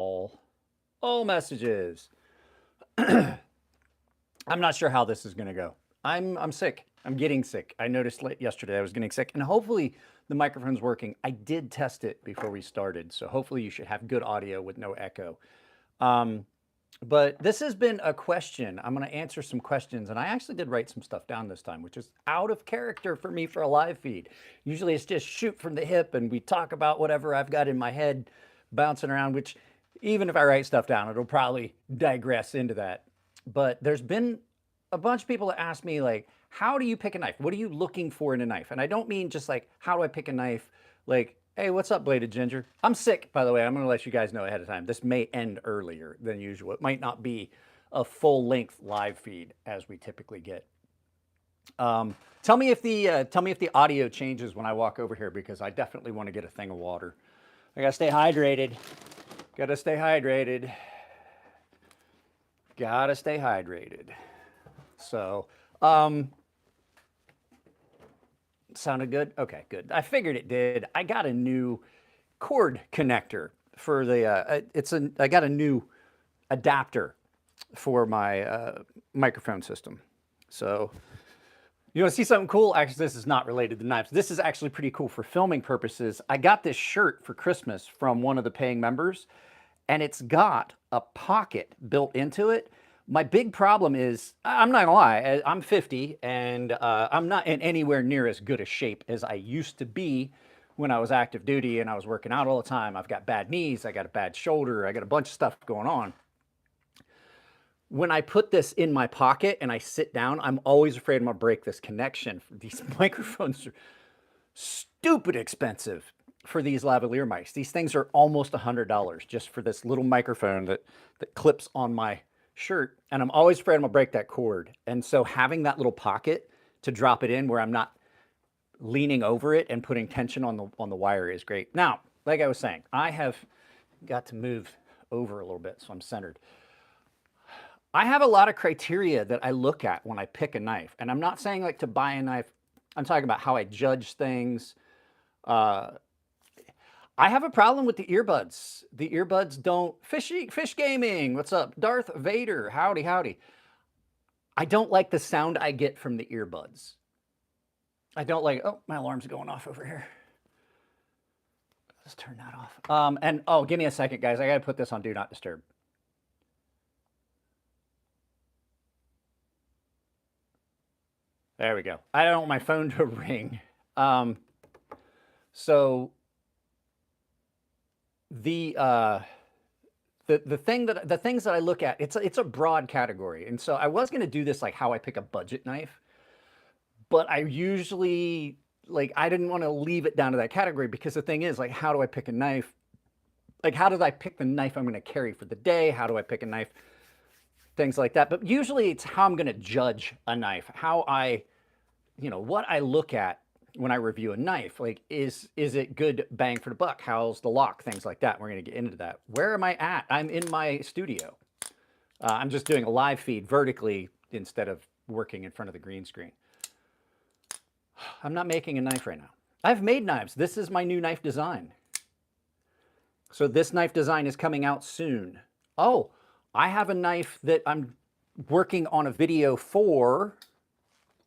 all messages. I'm not sure how this is going to go. I'm sick. I'm getting sick. I noticed yesterday I was getting sick, and hopefully the microphone's working. I did test it before we started, so hopefully you should have good audio with no echo. But this has been a question. I'm going to answer some questions, and I actually did write some stuff down this time, which is out of character for me for a live feed. Usually it's just shoot from the hip, and we talk about whatever I've got in my head bouncing around, which even if I write stuff down, it'll probably digress into that. But there's been a bunch of people that ask me, like, how do you pick a knife? What are you looking for in a knife? And I don't mean just like, how do I pick a knife? Like, hey, what's up, Bladed Ginger? I'm sick, by the way. I'm going to let you guys know ahead of time. This may end earlier than usual. It might not be a full-length live feed as we typically get. Tell me if the audio changes when I walk over here, because I definitely want to get a thing of water. I gotta stay hydrated. Gotta stay hydrated. Gotta stay hydrated. So, sounded good? Okay, good. I figured it did. I got a new cord connector for the, I got a new adapter for my microphone system. So, you want to see something cool? Actually, this is not related to knives. This is actually pretty cool for filming purposes. I got this shirt for Christmas from one of the paying members, and it's got a pocket built into it. My big problem is, I'm not gonna lie, I'm 50 and I'm not in anywhere near as good a shape as I used to be when I was active duty and I was working out all the time. I've got bad knees, I got a bad shoulder, I got a bunch of stuff going on. When I put this in my pocket and I sit down, I'm always afraid I'm gonna break this connection. These microphones are stupid expensive for these lavalier mics. These things are almost $100 just for this little microphone that clips on my shirt, and I'm always afraid I'm gonna break that cord. And so having that little pocket to drop it in where I'm not leaning over it and putting tension on the wire is great. Now, like I was saying, I have got to move over a little bit so I'm centered. I have a lot of criteria that I look at when I pick a knife, and I'm not saying like to buy a knife. I'm talking about how I judge things. I have a problem with the earbuds. The earbuds don't, fish gaming, what's up? Darth Vader, howdy, howdy. I don't like the sound I get from the earbuds. I don't like, oh, my alarm's going off over here. Let's turn that off. And oh, give me a second, guys. I gotta put this on Do Not Disturb. There we go. I don't want my phone to ring. So the things that I look at, it's a broad category. And so I was going to do this like how I pick a budget knife, but I usually, like, I didn't want to leave it down to that category, because the thing is, like, how do I pick a knife? Like, how did I pick the knife I'm going to carry for the day? How do I pick a knife? Things like that. But usually it's how I'm going to judge a knife, how I, what I look at when I review a knife. Like, is it good bang for the buck? How's the lock? Things like that. We're going to get into that. Where am I at? I'm in my studio. I'm just doing a live feed vertically instead of working in front of the green screen. I'm not making a knife right now. I've made knives. This is my new knife design. So this knife design is coming out soon. Oh, I have a knife that I'm working on a video for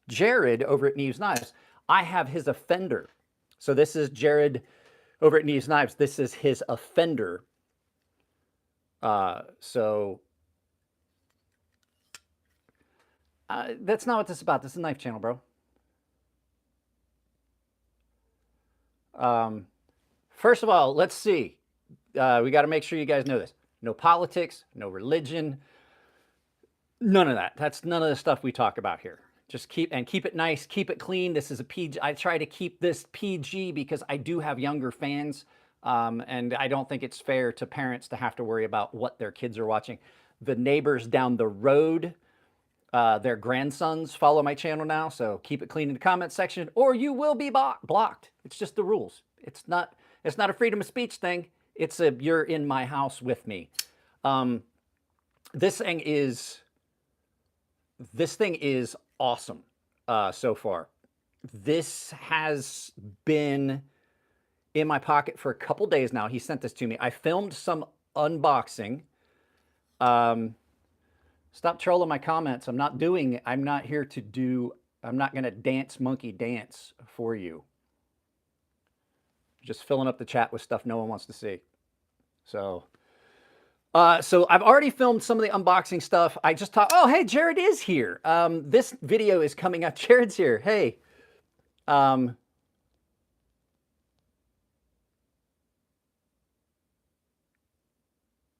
Jared over at Knives Knives. I have his offender. So this is Jared over at Knives Knives. This is his offender. That's not what this is about. This is a knife channel, bro. First of all, let's see. We got to make sure you guys know this. No politics, no religion, none of that. That's none of the stuff we talk about here. Just keep it nice, keep it clean. This is a PG. I try to keep this PG because I do have younger fans, and I don't think it's fair to parents to have to worry about what their kids are watching. The neighbors down the road, their grandsons follow my channel now, so keep it clean in the comments section, or you will be blocked. It's just the rules. It's not a freedom of speech thing. It's a you're in my house with me. This thing is awesome so far. This has been in my pocket for a couple days now. He sent this to me. I filmed some unboxing. Stop trolling my comments. I'm not here to do, I'm not going to dance monkey dance for you. Just filling up the chat with stuff no one wants to see. So I've already filmed some of the unboxing stuff. I just thought, oh, hey, Jared is here. This video is coming up. Jared's here. Hey.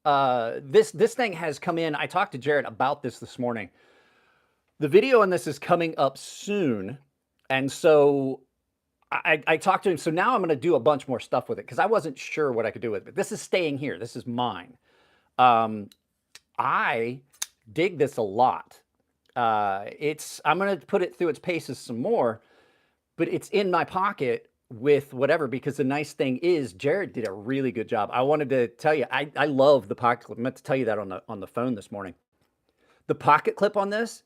This thing has come in. I talked to Jared about this morning. The video on this is coming up soon. And so I talked to him. So now I'm going to do a bunch more stuff with it because I wasn't sure what I could do with it. This is staying here. This is mine. I dig this a lot. I'm going to put it through its paces some more, but it's in my pocket with whatever, because the nice thing is Jared did a really good job. I wanted to tell you, I love the pocket clip. I meant to tell you that on the phone this morning. The pocket clip on this,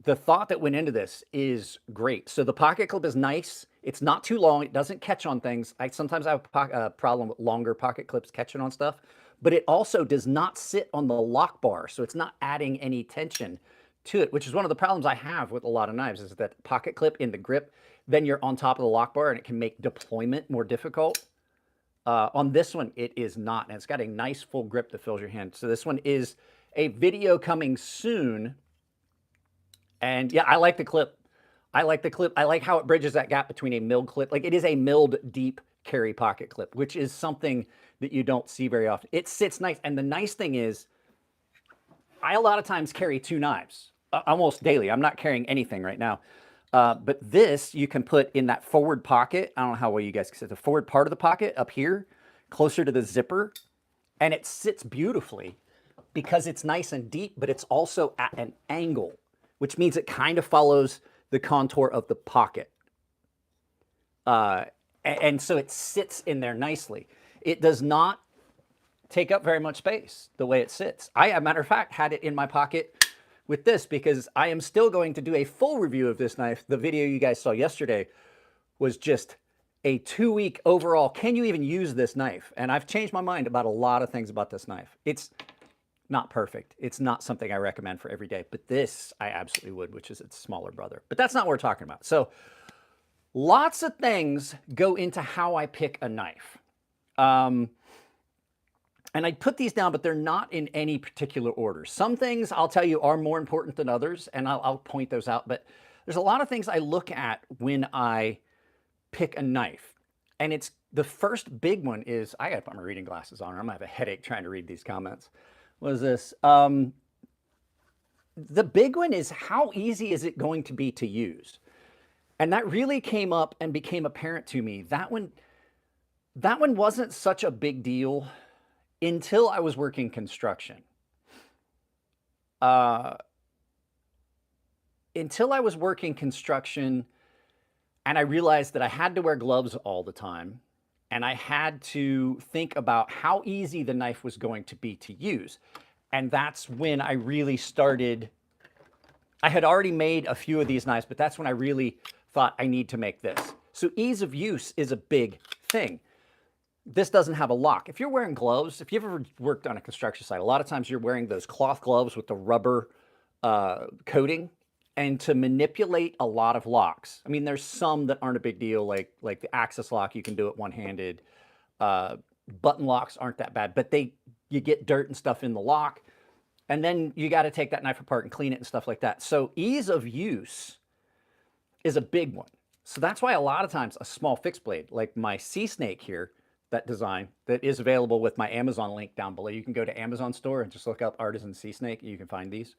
the thought that went into this is great. So the pocket clip is nice. It's not too long. It doesn't catch on things. Sometimes I have a problem with longer pocket clips catching on stuff, but it also does not sit on the lock bar. So it's not adding any tension to it, which is one of the problems I have with a lot of knives, is that pocket clip in the grip, then you're on top of the lock bar and it can make deployment more difficult. On this one, it is not, and it's got a nice full grip that fills your hand. So this one is a video coming soon. And yeah, I like the clip. I like the clip. I like how it bridges that gap between a milled clip. Like, it is a milled deep carry pocket clip, which is something that you don't see very often. It sits nice. And the nice thing is, I a lot of times carry two knives almost daily. I'm not carrying anything right now. But this you can put in that forward pocket. I don't know how well you guys can see the forward part of the pocket up here, closer to the zipper. And it sits beautifully because it's nice and deep, but it's also at an angle, which means it kind of follows the contour of the pocket. And so it sits in there nicely. It does not take up very much space the way it sits. I, as a matter of fact, had it in my pocket with this because I am still going to do a full review of this knife. The video you guys saw yesterday was just a 2-week overall, can you even use this knife? And I've changed my mind about a lot of things about this knife. It's not perfect. It's not something I recommend for every day, but this I absolutely would, which is its smaller brother. But that's not what we're talking about. So lots of things go into how I pick a knife. And I put these down, but they're not in any particular order. Some things I'll tell you are more important than others, and I'll point those out. But there's a lot of things I look at when I pick a knife. And it's the first big one is, I gotta put my reading glasses on, or I'm gonna have a headache trying to read these comments. What is this? The big one is, how easy is it going to be to use? And that really came up and became apparent to me. That one wasn't such a big deal until I was working construction. Until I was working construction, and I realized that I had to wear gloves all the time, and I had to think about how easy the knife was going to be to use. And that's when I really started. I had already made a few of these knives, but that's when I really thought I need to make this. So ease of use is a big thing. This doesn't have a lock. If you're wearing gloves, if you've ever worked on a construction site, a lot of times you're wearing those cloth gloves with the rubber coating, and to manipulate a lot of locks. I mean, there's some that aren't a big deal, like the axis lock, you can do it one-handed. Button locks aren't that bad, but you get dirt and stuff in the lock, and then you got to take that knife apart and clean it and stuff like that. So ease of use is a big one. So that's why a lot of times a small fixed blade, like my Sea Snake here, that design that is available with my Amazon link down below. You can go to Amazon store and just look up Artisan Sea Snake. You can find these.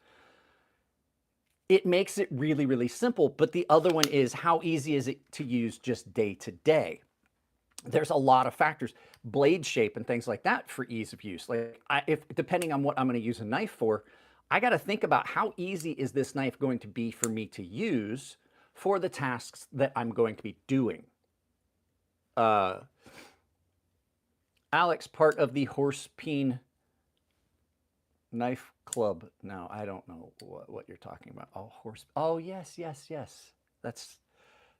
It makes it really, really simple. But the other one is, how easy is it to use just day to day? There's a lot of factors, blade shape and things like that for ease of use. Like depending on what I'm going to use a knife for, I got to think about how easy is this knife going to be for me to use for the tasks that I'm going to be doing. Alex, part of the Horse Peen Knife Club. Now, I don't know what you're talking about. Oh, yes. That's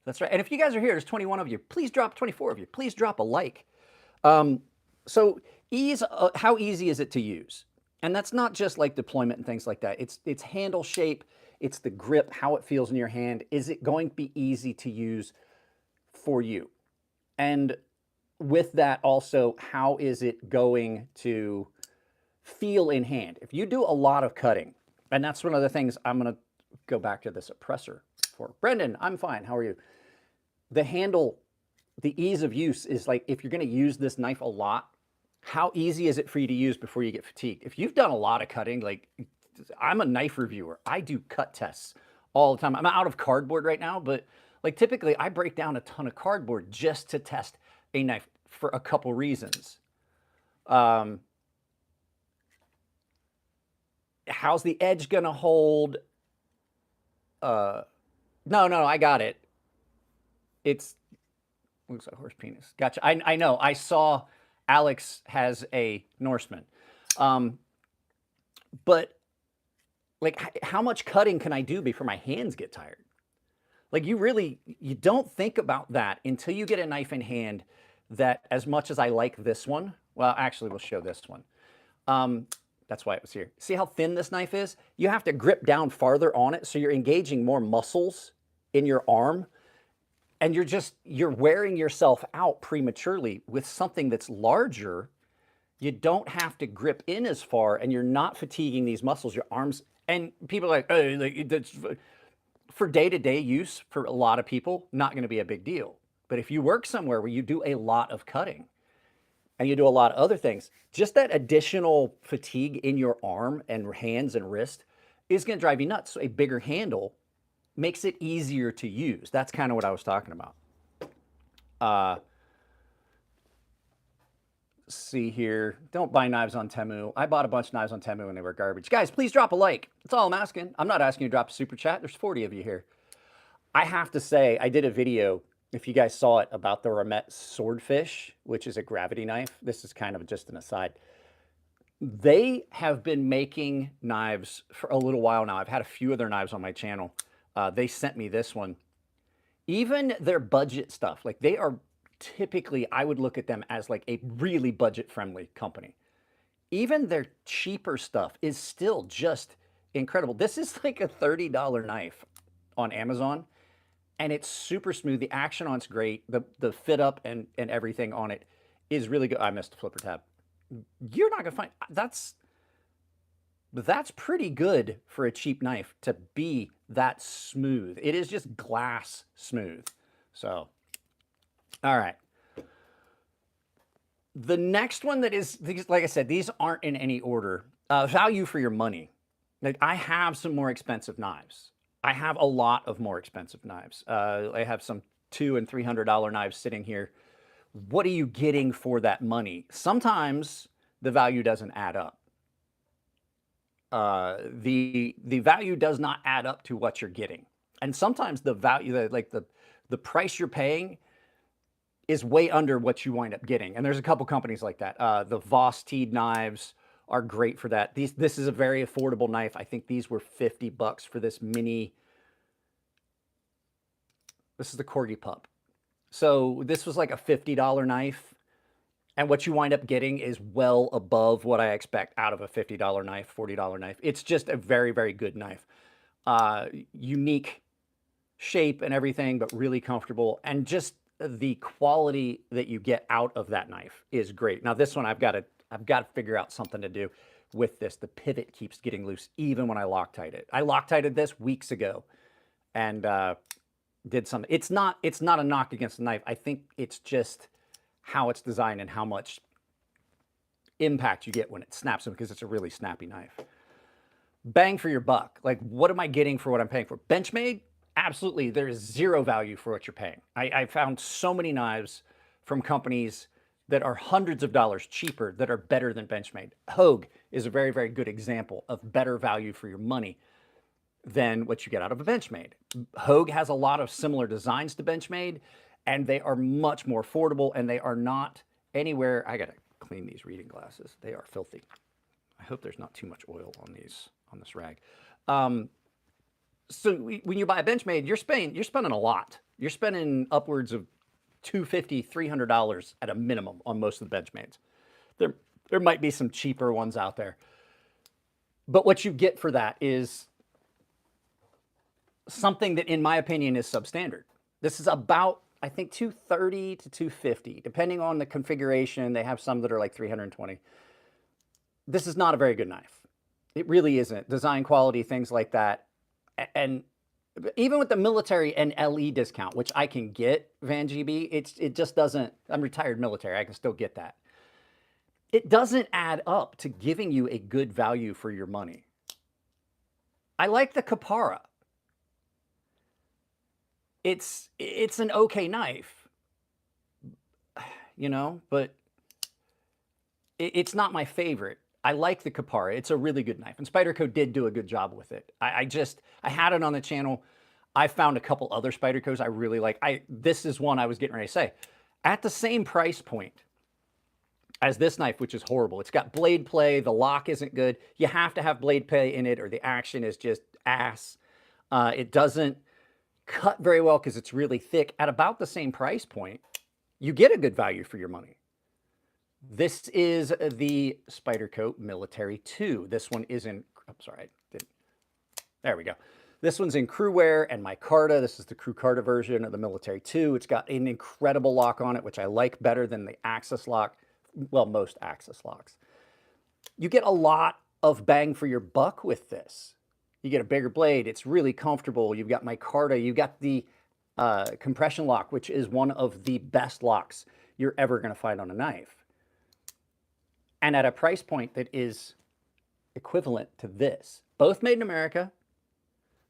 right. And if you guys are here, there's 21 of you. Please drop 24 of you. Please drop a like. So ease, how easy is it to use? And that's not just like deployment and things like that. It's handle shape, it's the grip, how it feels in your hand. Is it going to be easy to use for you? And with that also, how is it going to feel in hand? If you do a lot of cutting, and that's one of the things I'm going to go back to this oppressor for. Brendan, I'm fine. How are you? The handle, the ease of use is like, if you're going to use this knife a lot, how easy is it for you to use before you get fatigued? If you've done a lot of cutting, like I'm a knife reviewer, I do cut tests all the time. I'm out of cardboard right now, but like typically I break down a ton of cardboard just to test a knife for a couple reasons. How's the edge gonna hold? No, I got it. It's looks like horse penis. Gotcha. I know. I saw Alex has a Norseman. But like, how much cutting can I do before my hands get tired? Like you don't think about that until you get a knife in hand that, as much as I like this one, well, actually we'll show this one. That's why it was here. See how thin this knife is? You have to grip down farther on it, so you're engaging more muscles in your arm, and you're wearing yourself out prematurely. With something that's larger, you don't have to grip in as far, and you're not fatiguing these muscles, your arms. And people are like, oh, like, that's for day-to-day use, for a lot of people, not going to be a big deal. But if you work somewhere where you do a lot of cutting and you do a lot of other things, just that additional fatigue in your arm and hands and wrist is going to drive you nuts. So a bigger handle makes it easier to use. That's kind of what I was talking about. See here, don't buy knives on Temu. I bought a bunch of knives on Temu and they were garbage. Guys, please drop a like. That's all I'm asking. I'm not asking you to drop a super chat. There's 40 of you here. I have to say, I did a video, if you guys saw it, about the Ramet Swordfish, which is a gravity knife. This is kind of just an aside. They have been making knives for a little while now. I've had a few of their knives on my channel. They sent me this one. Even their budget stuff, like they are typically, I would look at them as like a really budget-friendly company. Even their cheaper stuff is still just incredible. This is like a $30 knife on Amazon, and it's super smooth. The action on it's great. The fit up and everything on it is really good. I missed the flipper tab. You're not gonna find that's pretty good for a cheap knife to be that smooth. It is just glass smooth. So, all right. The next one that is, like I said, these aren't in any order. Value for your money. Like, I have some more expensive knives. I have a lot of more expensive knives. I have some $200 and $300 knives sitting here. What are you getting for that money? Sometimes the value doesn't add up. The value does not add up to what you're getting. And sometimes the value, like the price you're paying is way under what you wind up getting. And there's a couple companies like that. The Voss Teed knives are great for that. This is a very affordable knife. I think these were $50 for this mini. This is the Corgi Pup. So this was like a $50 knife. And what you wind up getting is well above what I expect out of a $50 knife, $40 knife. It's just a very, very good knife. Unique shape and everything, but really comfortable. And just the quality that you get out of that knife is great. Now this one, I've got to figure out something to do with this. The pivot keeps getting loose even when I Loctite it. I Loctited this weeks ago and did something. It's not a knock against the knife. I think it's just how it's designed and how much impact you get when it snaps them, because it's a really snappy knife. Bang for your buck. Like, what am I getting for what I'm paying for? Benchmade? Absolutely, there is zero value for what you're paying. I found so many knives from companies that are hundreds of dollars cheaper that are better than Benchmade. Hogue is a very, very good example of better value for your money than what you get out of a Benchmade. Hogue has a lot of similar designs to Benchmade, and they are much more affordable, and they are not anywhere. I gotta clean these reading glasses. They are filthy. I hope there's not too much oil on this rag. So when you buy a Benchmade, you're spending a lot. You're spending upwards of $250, $300 at a minimum on most of the Benchmades. There might be some cheaper ones out there. But what you get for that is something that, in my opinion, is substandard. This is about, I think, 230 to 250, depending on the configuration. They have some that are like 320. This is not a very good knife. It really isn't. Design quality, things like that. And even with the military and LE discount, which I can get, Van GB, it just doesn't, I'm retired military, I can still get that. It doesn't add up to giving you a good value for your money. I like the Kapara. It's an okay knife, you know, but it's not my favorite. I like the Kapara. It's a really good knife, and Spyderco did do a good job with it. I had it on the channel. I found a couple other Spydercos I really like. This is one I was getting ready to say. At the same price point as this knife, which is horrible. It's got blade play. The lock isn't good. You have to have blade play in it, or the action is just ass. It doesn't cut very well because it's really thick. At about the same price point, you get a good value for your money. This is the Spyderco Military 2. This one is in, I'm sorry, there we go. This one's in crew wear and micarta. This is the crew carta version of the Military 2. It's got an incredible lock on it, which I like better than the Axis lock. Well, most Axis locks. You get a lot of bang for your buck with this. You get a bigger blade. It's really comfortable. You've got micarta. You've got the compression lock, which is one of the best locks you're ever going to find on a knife. And at a price point that is equivalent to this. Both made in America.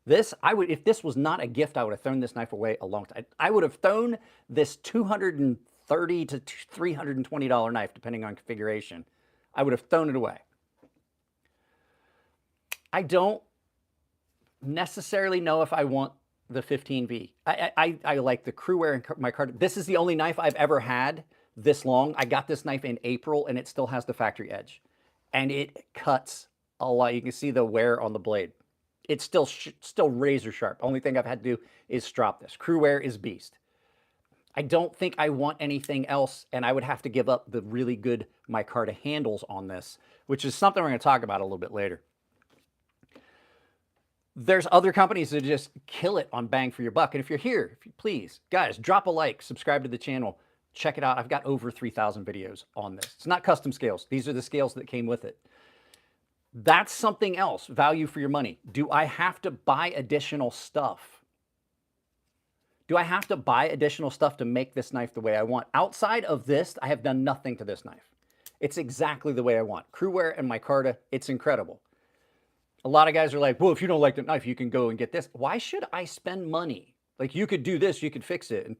This, if this was not a gift, I would have thrown this knife away a long time. I would have thrown this $230 to $320 knife, depending on configuration. I would have thrown it away. I don't necessarily know if I want the 15V. I like the crew wear and micarta. This is the only knife I've ever had this long. I got this knife in April, and it still has the factory edge, and it cuts a lot. You can see the wear on the blade. It's still razor sharp. Only thing I've had to do is strop this. Crew wear is beast. I don't think I want anything else, and I would have to give up the really good micarta handles on this, which is something we're going to talk about a little bit later. There's other companies that just kill it on bang for your buck. And if you're here, please, guys, drop a like, subscribe to the channel. Check it out. I've got over 3,000 videos on this. It's not custom scales. These are the scales that came with it. That's something else. Value for your money. Do I have to buy additional stuff? Do I have to buy additional stuff to make this knife the way I want? Outside of this, I have done nothing to this knife. It's exactly the way I want. Crew wear and micarta, it's incredible. A lot of guys are like, well, if you don't like the knife, you can go and get this. Why should I spend money? Like, you could do this, you could fix it. And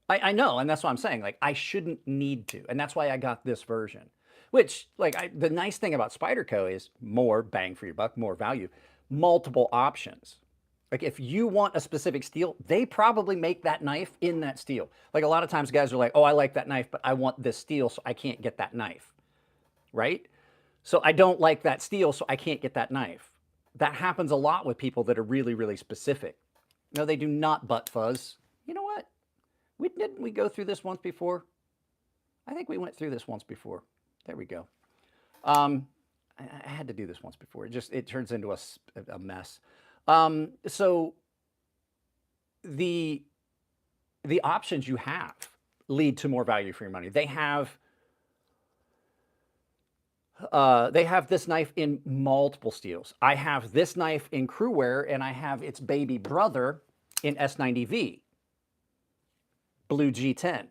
I know, and that's what I'm saying. Like, I shouldn't need to. And that's why I got this version. Which, like, the nice thing about Spyderco is more bang for your buck, more value, multiple options. Like, if you want a specific steel, they probably make that knife in that steel. Like, a lot of times guys are like, oh, I like that knife, but I want this steel, so I can't get that knife, right? So I don't like that steel, so I can't get that knife. That happens a lot with people that are really, really specific. No, they do not butt fuzz. You know what? Didn't we go through this once before? I think we went through this once before. There we go. I had to do this once before. It turns into a mess. So the options you have lead to more value for your money. They have this knife in multiple steels. I have this knife in crew wear, and I have its baby brother in S90V, blue G10.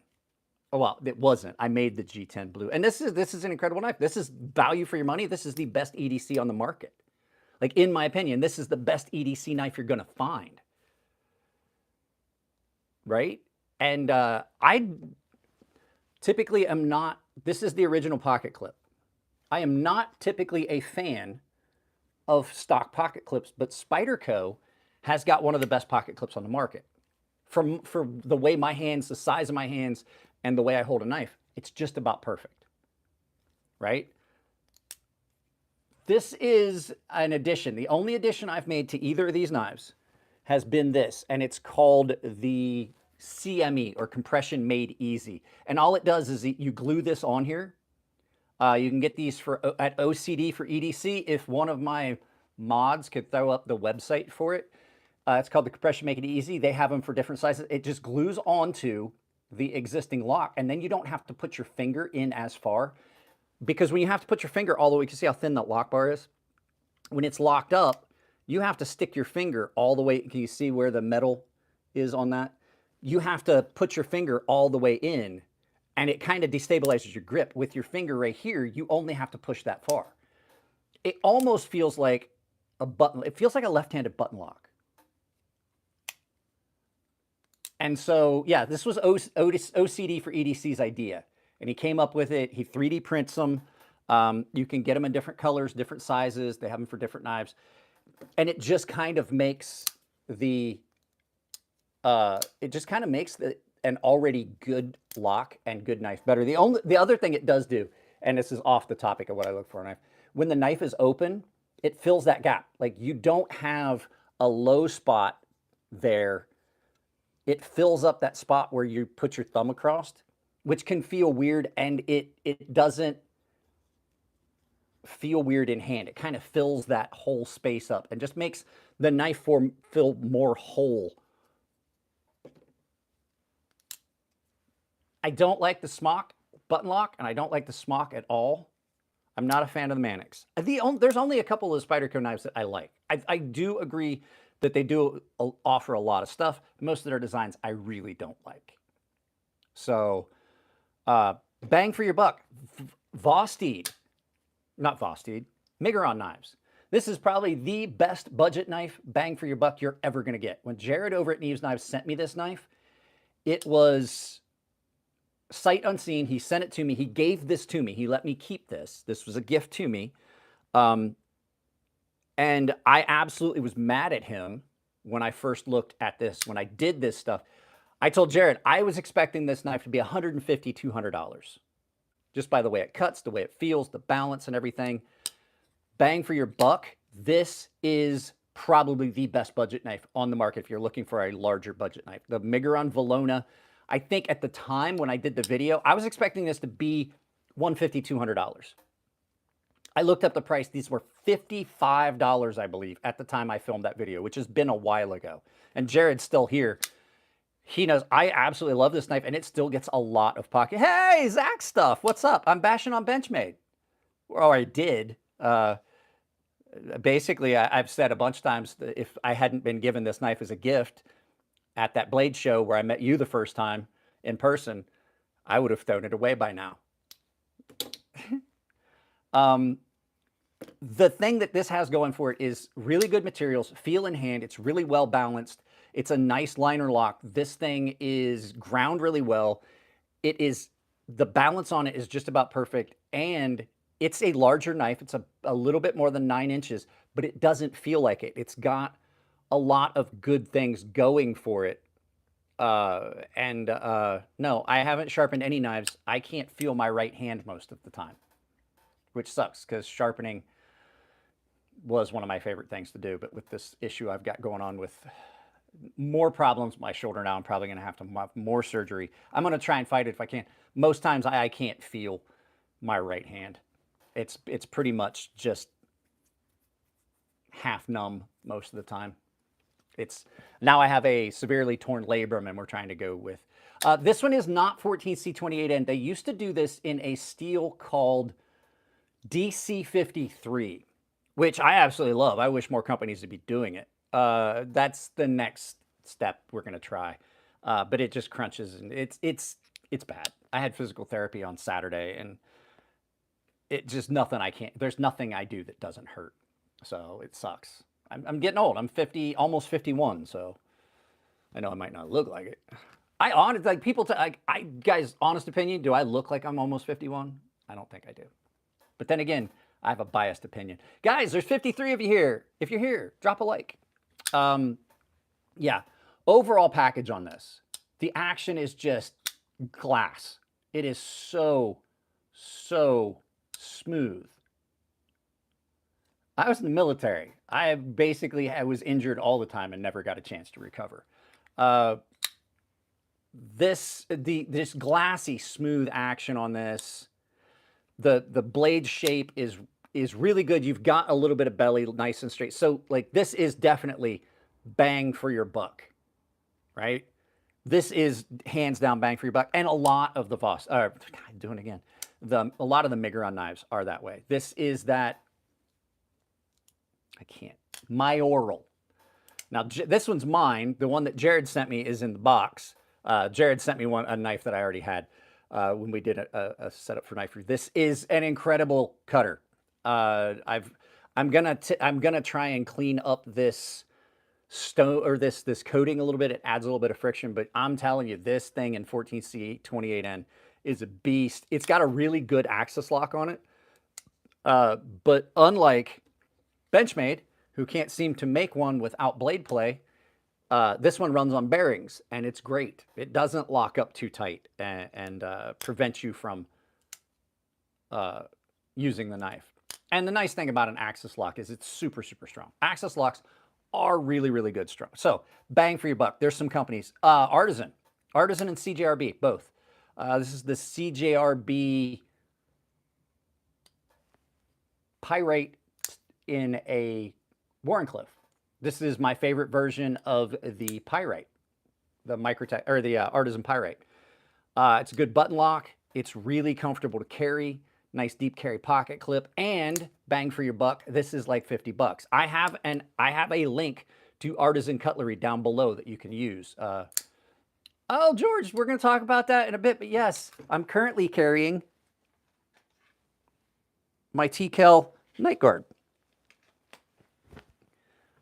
Oh, well, it wasn't. I made the G10 blue. And this is an incredible knife. This is value for your money. This is the best EDC on the market. Like, in my opinion, this is the best EDC knife you're going to find. Right? And I typically am not, this is the original pocket clip. I am not typically a fan of stock pocket clips, but Spyderco has got one of the best pocket clips on the market. For the way my hands, the size of my hands, and the way I hold a knife, it's just about perfect, right? This is an addition. The only addition I've made to either of these knives has been this, and it's called the CME, or Compression Made Easy. And all it does is you glue this on here. You can get these at OCD for EDC. If one of my mods could throw up the website for it, it's called the Compression Make It Easy. They have them for different sizes. It just glues onto the existing lock, and then you don't have to put your finger in as far, because when you have to put your finger all the way, you can see how thin that lock bar is. When it's locked up, you have to stick your finger all the way. Can you see where the metal is on that? You have to put your finger all the way in, and it kind of destabilizes your grip. With your finger right here, you only have to push that far. It almost feels like a button. It feels like a left-handed button lock. And so, yeah, this was OCD for EDC's idea. And he came up with it. He 3D prints them. You can get them in different colors, different sizes. They have them for different knives. And it just kind of makes an already good lock and good knife better. The other thing it does do, and this is off the topic of what I look for in a knife, when the knife is open, it fills that gap. Like, you don't have a low spot there. It fills up that spot where you put your thumb across, which can feel weird, and it doesn't feel weird in hand. It kind of fills that whole space up and just makes the knife feel more whole. I don't like the smock button lock, and I don't like the smock at all. I'm not a fan of the Mannix. There's only a couple of Spyderco knives that I like. I do agree that they do offer a lot of stuff. Most of their designs I really don't like. So, bang for your buck. Miguron knives. This is probably the best budget knife, bang for your buck, you're ever going to get. When Jared over at Knives Knives sent me this knife, it was sight unseen. He sent it to me. He gave this to me. He let me keep this. This was a gift to me. And I absolutely was mad at him when I first looked at this, when I did this stuff. I told Jared, I was expecting this knife to be $150, $200. Just by the way it cuts, the way it feels, the balance and everything. Bang for your buck. This is probably the best budget knife on the market if you're looking for a larger budget knife. The Miguron Valona, I think at the time when I did the video, I was expecting this to be $150, $200. I looked up the price. These were $55, I believe, at the time I filmed that video, which has been a while ago. And Jared's still here. He knows I absolutely love this knife, and it still gets a lot of pocket. Hey, Zach stuff. What's up? I'm bashing on Benchmade. Or I did. Basically, I've said a bunch of times that if I hadn't been given this knife as a gift at that Blade show where I met you the first time in person, I would have thrown it away by now. The thing that this has going for it is really good materials, feel in hand. It's really well balanced. It's a nice liner lock. This thing is ground really well. The balance on it is just about perfect, and it's a larger knife. It's a little bit more than 9 inches, but it doesn't feel like it. It's got a lot of good things going for it. No, I haven't sharpened any knives. I can't feel my right hand most of the time, which sucks because sharpening was one of my favorite things to do. But with this issue I've got going on with more problems with my shoulder now, I'm probably going to have more surgery. I'm going to try and fight it if I can. Most times I can't feel my right hand. It's pretty much just half numb most of the time. Now I have a severely torn labrum, and we're trying to go with. This one is not 14C28N. They used to do this in a steel called DC53, which I absolutely love. I wish more companies would be doing it. That's the next step we're going to try. But it just crunches, and it's bad. I had physical therapy on Saturday, and there's nothing I do that doesn't hurt. So it sucks. I'm getting old. I'm 50, almost 51. So I know I might not look like it. Guys, honest opinion, do I look like I'm almost 51? I don't think I do. But then again, I have a biased opinion. Guys, there's 53 of you here. If you're here, drop a like. Yeah, overall package on this. The action is just glass. It is so smooth. I was in the military. I was injured all the time and never got a chance to recover. This glassy, smooth action on this. The blade shape is really good. You've got a little bit of belly, nice and straight. So like this is definitely bang for your buck, right? This is hands down bang for your buck. And a lot of the Voss, doing it again. A lot of the Miguron knives are that way. This is that, I can't, Mayoral. Now, this one's mine. The one that Jared sent me is in the box. Jared sent me a knife that I already had when we did a setup for knife review. This is an incredible cutter. I'm gonna try and clean up this stone or this coating a little bit. It adds a little bit of friction, but I'm telling you, this thing in 14C 28N is a beast. It's got a really good axis lock on it, but unlike Benchmade, who can't seem to make one without blade play, this one runs on bearings, and it's great. It doesn't lock up too tight and prevent you from using the knife. And the nice thing about an axis lock is it's super, super strong. Axis locks are really, really good strong. So bang for your buck. There's some companies. Artisan and CJRB, both. This is the CJRB Pyrite in a Wharncliffe. This is my favorite version of the Pyrite, the Microtech or the Artisan Pyrite. It's a good button lock. It's really comfortable to carry. Nice deep carry pocket clip, and bang for your buck. This is like 50 bucks. I have a link to Artisan cutlery down below that you can use. Oh, George, we're going to talk about that in a bit, but yes, I'm currently carrying my TKL night guard.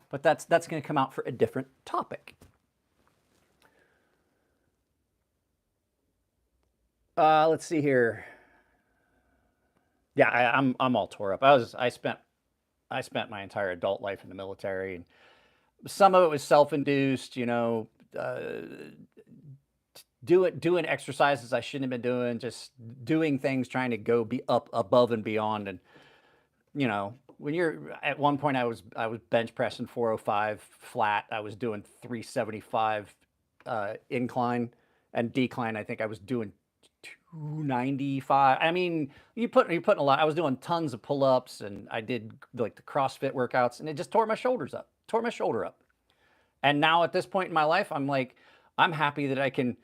But that's going to come out for a different topic. Let's see here. Yeah, I'm all tore up. I spent my entire adult life in the military, and some of it was self-induced, you know, doing exercises I shouldn't have been doing, just doing things, trying to go be up above and beyond. And you know, when you're at one point, I was bench pressing 405 flat. I was doing 375 incline and decline. I think I was doing 295. I mean, you put a lot. I was doing tons of pull-ups, and I did like the CrossFit workouts, and it just tore my shoulders up. Tore my shoulder up. And now at this point in my life, I'm like, I'm happy that I can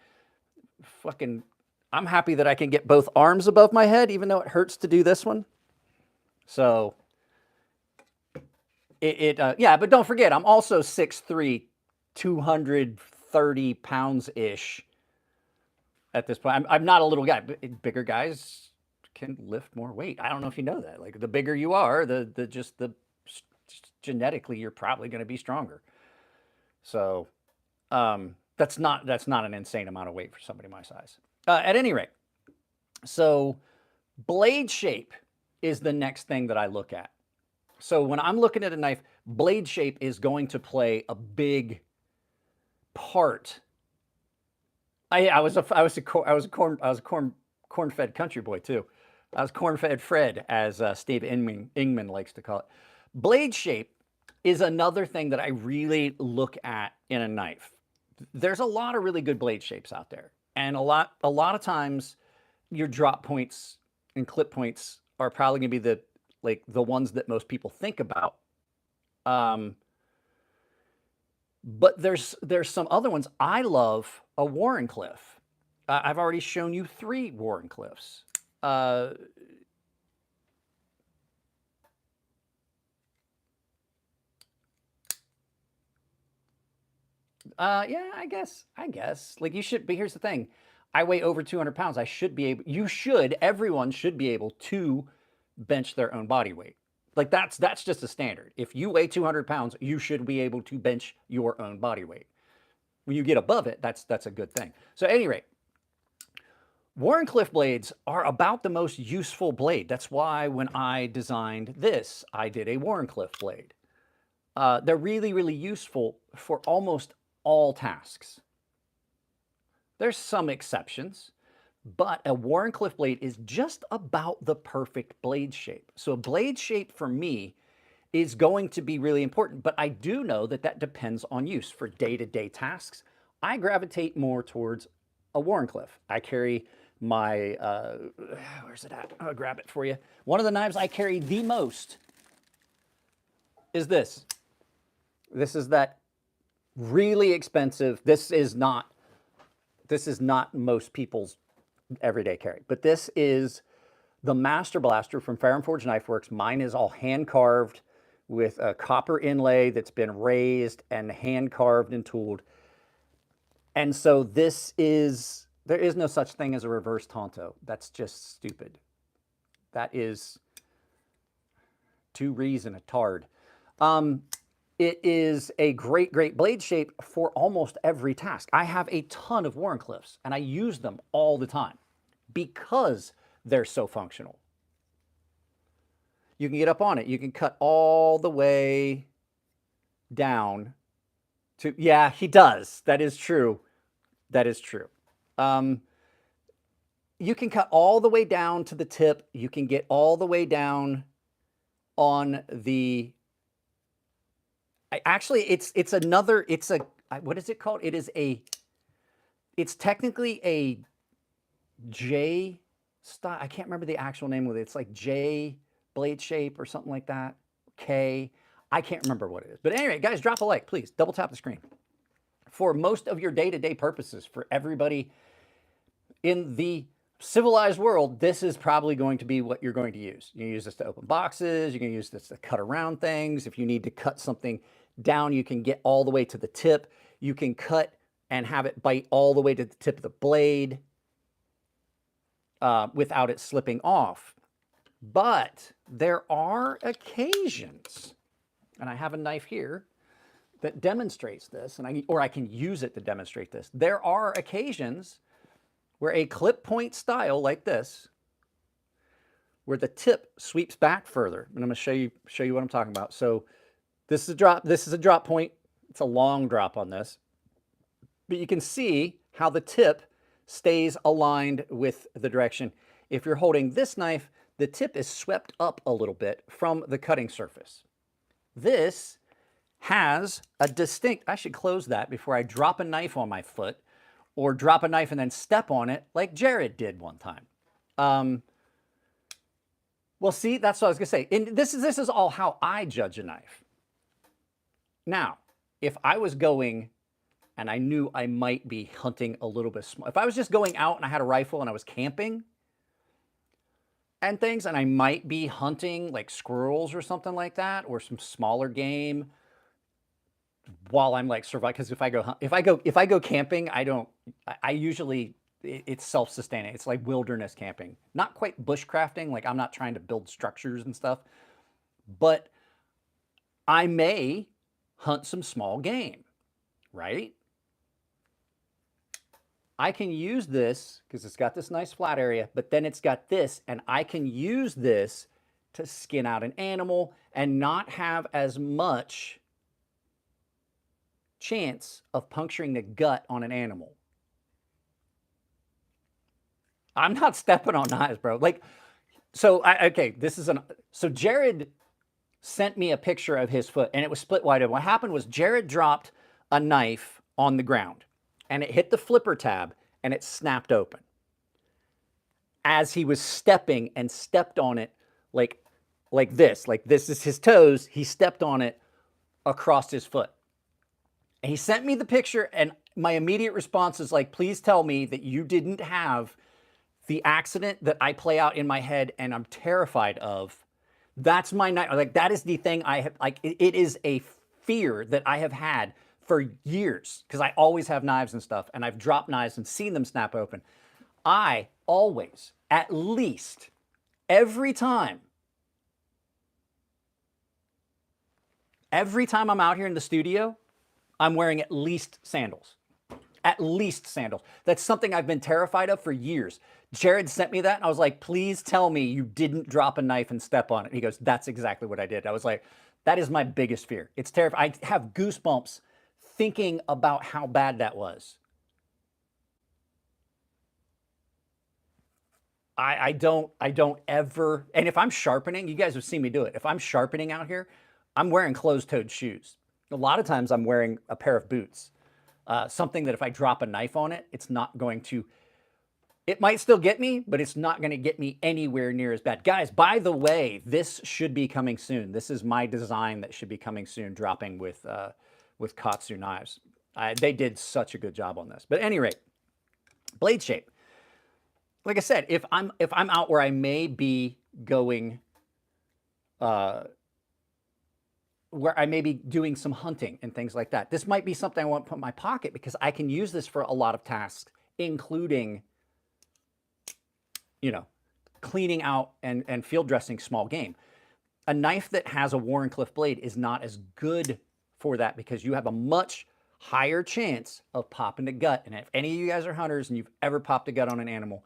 get both arms above my head, even though it hurts to do this one. So yeah, but don't forget, I'm also 6'3", 230 pounds-ish. At this point, I'm not a little guy, but bigger guys can lift more weight. I don't know if you know that. Like the bigger you are, just genetically, you're probably going to be stronger. So that's not an insane amount of weight for somebody my size. At any rate, so blade shape is the next thing that I look at. So when I'm looking at a knife, blade shape is going to play a big part. I was a corn-fed country boy too. I was corn-fed Fred, as Steve Ingman likes to call it. Blade shape is another thing that I really look at in a knife. There's a lot of really good blade shapes out there, and a lot of times your drop points and clip points are probably going to be the ones that most people think about. But there's some other ones. I love a Wharncliffe. I've already shown you 3 Wharncliffes. Yeah, I guess. Like you should, but here's the thing. I weigh over 200 pounds. Everyone should be able to bench their own body weight. Like that's just a standard. If you weigh 200 pounds, you should be able to bench your own body weight. When you get above it, that's a good thing. So at any rate, Wharncliffe blades are about the most useful blade. That's why when I designed this, I did a Wharncliffe blade. They're really, really useful for almost all tasks. There's some exceptions, but a Wharncliffe blade is just about the perfect blade shape. So a blade shape for me is going to be really important, but I do know that depends on use. For day-to-day tasks, I gravitate more towards a Wharncliffe. I carry my, where's it at? I'll grab it for you. One of the knives I carry the most is this. This is that really expensive. This is not most people's everyday carry, but this is the Master Blaster from Fair and Forge Knife Works. Mine is all hand carved with a copper inlay that's been raised and hand carved and tooled. And so this is, there is no such thing as a reverse Tonto. That's just stupid. That is 2 rees and a tard. It is a great, great blade shape for almost every task. I have a ton of Wharncliffes, and I use them all the time because they're so functional. You can get up on it. You can cut all the way down to, yeah, he does. That is true. That is true. You can cut all the way down to the tip. You can get all the way down on the, actually, it's a, what is it called? It is a, it's technically a J style. I can't remember the actual name of it. It's like J blade shape or something like that. K. I can't remember what it is. But anyway, guys, drop a like, please. Double tap the screen. For most of your day-to-day purposes, for everybody in the civilized world, this is probably going to be what you're going to use. You can use this to open boxes. You can use this to cut around things. If you need to cut something down, you can get all the way to the tip. You can cut and have it bite all the way to the tip of the blade without it slipping off. But there are occasions, and I have a knife here that demonstrates this, and I can use it to demonstrate this. There are occasions where a clip point style like this, where the tip sweeps back further, and I'm going to show you what I'm talking about. So this is a drop. This is a drop point. It's a long drop on this, but you can see how the tip stays aligned with the direction. If you're holding this knife, the tip is swept up a little bit from the cutting surface. This has a distinct, I should close that before I drop a knife on my foot or drop a knife and then step on it like Jared did one time. Well, see, that's what I was gonna say. And this is all how I judge a knife. Now, if I was going and I knew I might be hunting a little bit small, if I was just going out and I had a rifle and I was camping and things, and I might be hunting like squirrels or something like that, or some smaller game while I'm like surviving. Because if I go camping, I usually, it's self-sustaining. It's like wilderness camping, not quite bushcrafting. Like I'm not trying to build structures and stuff, but I may hunt some small game, right? I can use this because it's got this nice flat area, but then it's got this, and I can use this to skin out an animal and not have as much chance of puncturing the gut on an animal. I'm not stepping on knives, bro. Like, so okay, so Jared sent me a picture of his foot, and it was split wide open. What happened was Jared dropped a knife on the ground, and it hit the flipper tab, and it snapped open. As he was stepping and stepped on it like this is his toes, he stepped on it across his foot. And he sent me the picture, and my immediate response is like, please tell me that you didn't have the accident that I play out in my head and I'm terrified of. That's my knife. Like, that is the thing I have, like, it is a fear that I have had for years, because I always have knives and stuff, and I've dropped knives and seen them snap open. I always, at least every time I'm out here in the studio, I'm wearing at least sandals. At least sandals. That's something I've been terrified of for years. Jared sent me that, and I was like, please tell me you didn't drop a knife and step on it. And he goes, that's exactly what I did. I was like, that is my biggest fear. It's terrifying. I have goosebumps thinking about how bad that was. I don't ever, and if I'm sharpening, you guys have seen me do it. If I'm sharpening out here, I'm wearing closed-toed shoes. A lot of times I'm wearing a pair of boots. Something that if I drop a knife on it, it's not going to It might still get me, but it's not going to get me anywhere near as bad. Guys, by the way, this should be coming soon. This is my design that should be coming soon, dropping with KATSU Knives. They did such a good job on this. But at any rate, blade shape. Like I said, if I'm out where I may be going, where I may be doing some hunting and things like that, this might be something I want to put in my pocket because I can use this for a lot of tasks, including, you know, cleaning out and field dressing small game. A knife that has a Wharncliffe blade is not as good for that because you have a much higher chance of popping the gut. And if any of you guys are hunters and you've ever popped a gut on an animal,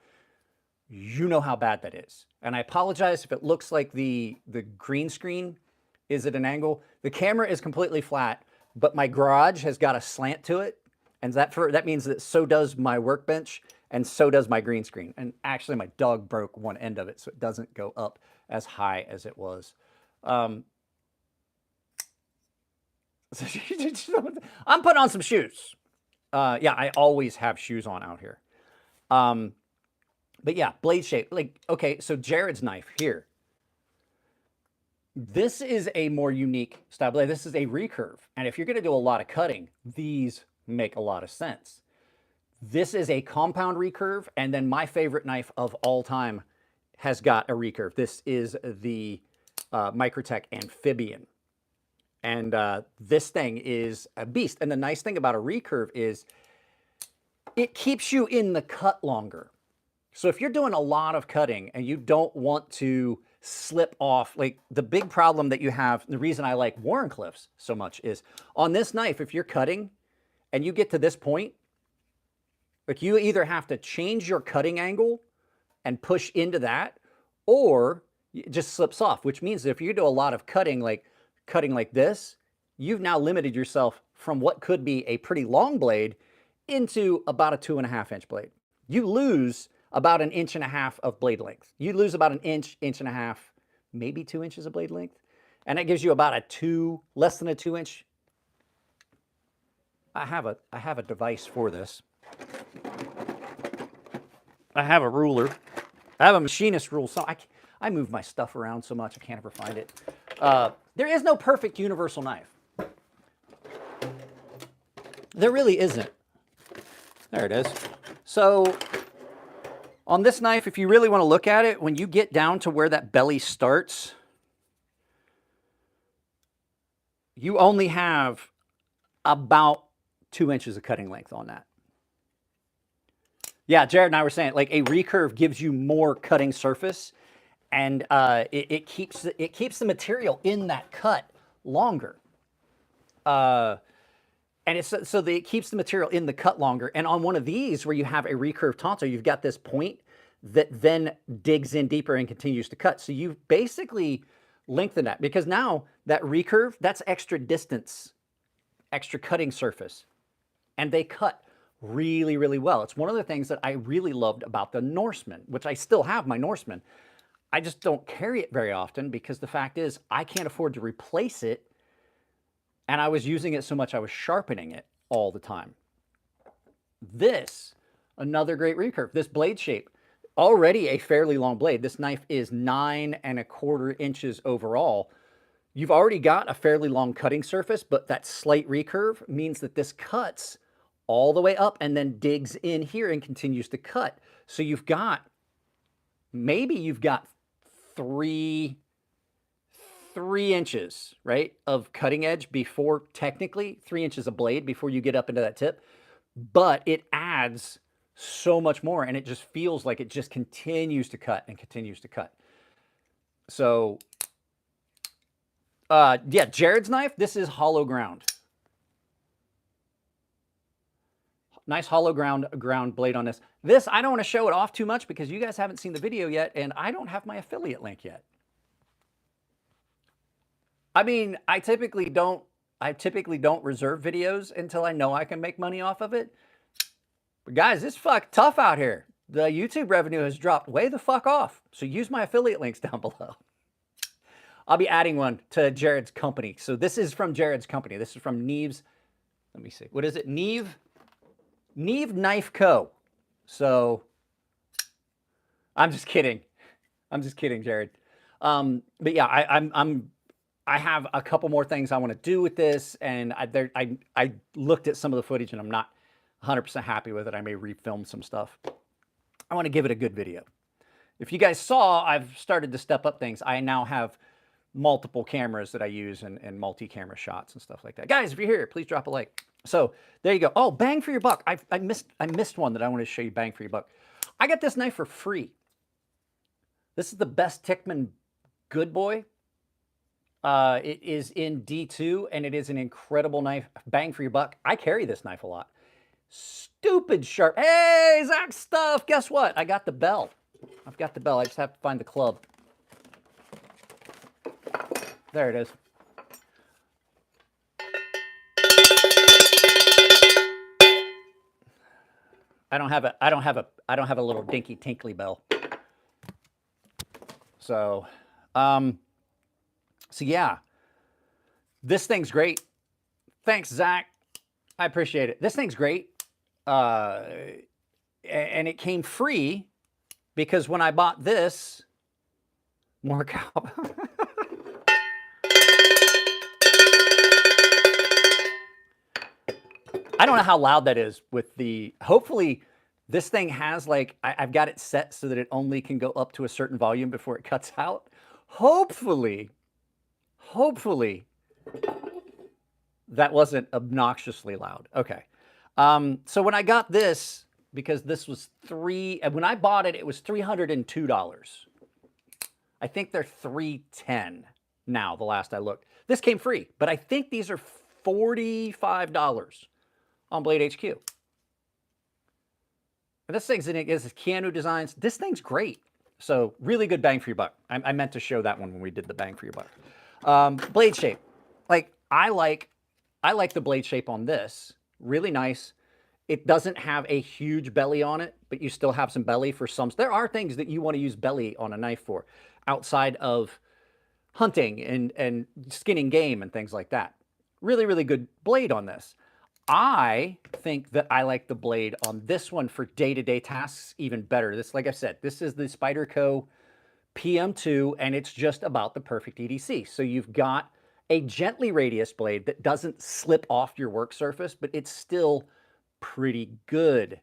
you know how bad that is. And I apologize if it looks like the green screen is at an angle. The camera is completely flat, but my garage has got a slant to it. And that means that so does my workbench and so does my green screen. And actually my dog broke one end of it, so it doesn't go up as high as it was. I'm putting on some shoes. Yeah, I always have shoes on out here. But yeah, blade shape. Like, okay, so Jared's knife here. This is a more unique style blade. This is a recurve. And if you're going to do a lot of cutting, these make a lot of sense. This is a compound recurve. And then my favorite knife of all time has got a recurve. This is the Microtech Amphibian. And this thing is a beast. And the nice thing about a recurve is it keeps you in the cut longer. So if you're doing a lot of cutting and you don't want to slip off, like the big problem that you have, the reason I like Wharncliffes so much is on this knife, if you're cutting and you get to this point, like you either have to change your cutting angle and push into that, or it just slips off, which means that if you do a lot of cutting like this, you've now limited yourself from what could be a pretty long blade into about a 2.5 inch blade. You lose about 1.5 inches of blade length. You lose about 1 inch, 1.5 inches, maybe 2 inches of blade length. And that gives you about less than a 2 inch. I have a device for this. I have a ruler. I have a machinist rule. So I move my stuff around so much I can't ever find it. There is no perfect universal knife. There really isn't. There it is. So on this knife, if you really want to look at it, when you get down to where that belly starts, you only have about 2 inches of cutting length on that. Yeah, Jared and I were saying, like a recurve gives you more cutting surface, and it keeps the material in that cut longer. And it's so that it keeps the material in the cut longer. And on one of these, where you have a recurve tonto, you've got this point that then digs in deeper and continues to cut. So you've basically lengthened that, because now that recurve, that's extra distance, extra cutting surface. And they cut really, really well. It's one of the things that I really loved about the Norseman, which I still have my Norseman. I just don't carry it very often because the fact is I can't afford to replace it. And I was using it so much I was sharpening it all the time. This, another great recurve. This blade shape, already a fairly long blade. This knife is 9¼ inches overall. You've already got a fairly long cutting surface, but that slight recurve means that this cuts all the way up and then digs in here and continues to cut. So you've got, maybe you've got 3 inches, right, of cutting edge before, technically 3 inches of blade before you get up into that tip, but it adds so much more, and it just feels like it just continues to cut and continues to cut. So yeah, Jared's knife, this is hollow ground. Nice hollow ground blade on this. This, I don't want to show it off too much because you guys haven't seen the video yet, and I don't have my affiliate link yet. I mean, I typically don't reserve videos until I know I can make money off of it. But guys, it's fuck tough out here. The YouTube revenue has dropped way the fuck off. So use my affiliate links down below. I'll be adding one to Jared's company. So this is from Jared's company. This is from Neves. Let me see. What is it? Neve Knife Co. So I'm just kidding. I'm just kidding, Jared. But yeah, I have a couple more things I want to do with this, and I looked at some of the footage, and I'm not 100% happy with it. I may refilm some stuff. I want to give it a good video. If you guys saw, I've started to step up things. I now have multiple cameras that I use and multi-camera shots and stuff like that. Guys, if you're here, please drop a like. So there you go. Oh, bang for your buck. I missed one that I want to show you. Bang for your buck. I got this knife for free. This is the Best Tickman Good Boy. It is in D2, and it is an incredible knife. Bang for your buck. I carry this knife a lot. Stupid sharp. Hey, Zach stuff. Guess what? I got the bell. I've got the bell. I just have to find the club. There it is. I don't have a little dinky tinkly bell. So, so yeah, this thing's great. Thanks, Zach. I appreciate it. This thing's great. And it came free because when I bought this, more cow. I don't know how loud that is with the, hopefully this thing has like, I've got it set so that it only can go up to a certain volume before it cuts out. Hopefully that wasn't obnoxiously loud. Okay. So when I got this, because this was when I bought it, it was $302. I think they're $310 now, the last I looked. This came free, but I think these are $45 on Blade HQ. And this thing's is Keanu Designs. This thing's great. So really good bang for your buck. I meant to show that one when we did the bang for your buck. Blade shape. Like I like the blade shape on this. Really nice. It doesn't have a huge belly on it, but you still have some belly for some. There are things that you want to use belly on a knife for outside of hunting and skinning game and things like that. Really, really good blade on this. I think that I like the blade on this one for day-to-day tasks even better. This, like I said, this is the Spyderco PM2, and it's just about the perfect EDC. So you've got a gently radius blade that doesn't slip off your work surface, but it's still pretty good.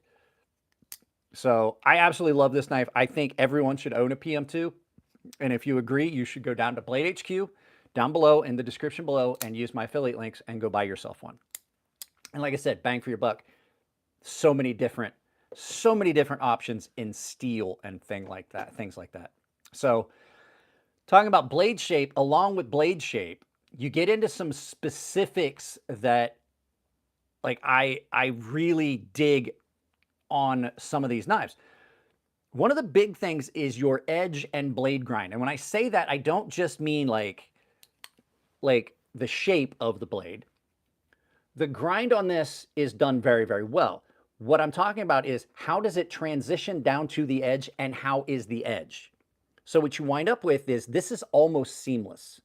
So I absolutely love this knife. I think everyone should own a PM2. And if you agree, you should go down to Blade HQ down below in the description below and use my affiliate links and go buy yourself one. And like I said, bang for your buck. So many different options in steel and things like that. So talking about blade shape, along with blade shape, you get into some specifics that like I really dig on some of these knives. One of the big things is your edge and blade grind. And when I say that, I don't just mean like the shape of the blade. The grind on this is done very, very well. What I'm talking about is how does it transition down to the edge and how is the edge? So what you wind up with is this is almost seamless.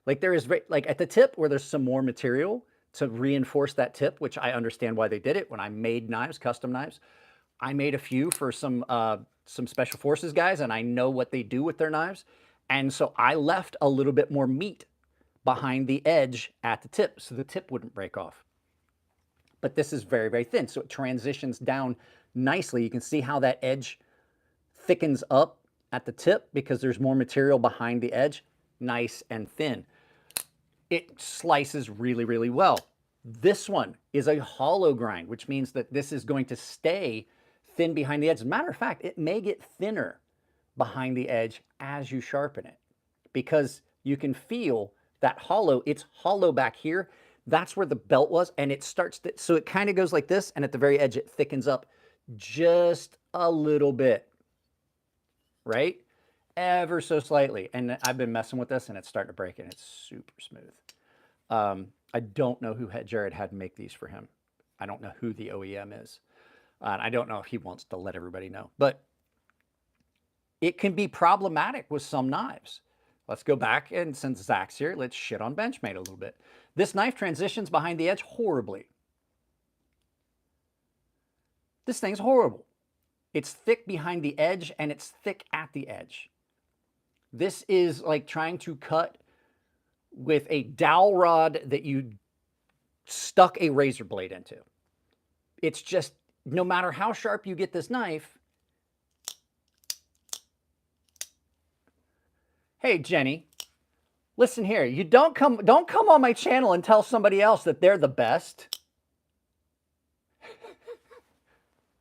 Like there is, like at the tip where there's some more material to reinforce that tip, which I understand why they did it. When I made knives, custom knives, I made a few for some special forces guys, and I know what they do with their knives. And so I left a little bit more meat behind the edge at the tip so the tip wouldn't break off. But this is very, very thin, so it transitions down nicely. You can see how that edge thickens up at the tip because there's more material behind the edge, nice and thin. It slices really, really well. This one is a hollow grind, which means that this is going to stay thin behind the edge. As a matter of fact, it may get thinner behind the edge as you sharpen it because you can feel that hollow. It's hollow back here. That's where the belt was, and it starts to, so it kind of goes like this, and at the very edge it thickens up just a little bit, right? Ever so slightly. And I've been messing with this and it's starting to break, and it's super smooth. I don't know who Jared had to make these for him. I don't know who the OEM is. I don't know if he wants to let everybody know, but it can be problematic with some knives. Let's go back, and since Zach's here, let's shit on Benchmade a little bit. This knife transitions behind the edge horribly. This thing's horrible. It's thick behind the edge and it's thick at the edge. This is like trying to cut with a dowel rod that you stuck a razor blade into. It's just, no matter how sharp you get this knife. Hey, Jenny, listen here. You don't come on my channel and tell somebody else that they're the best.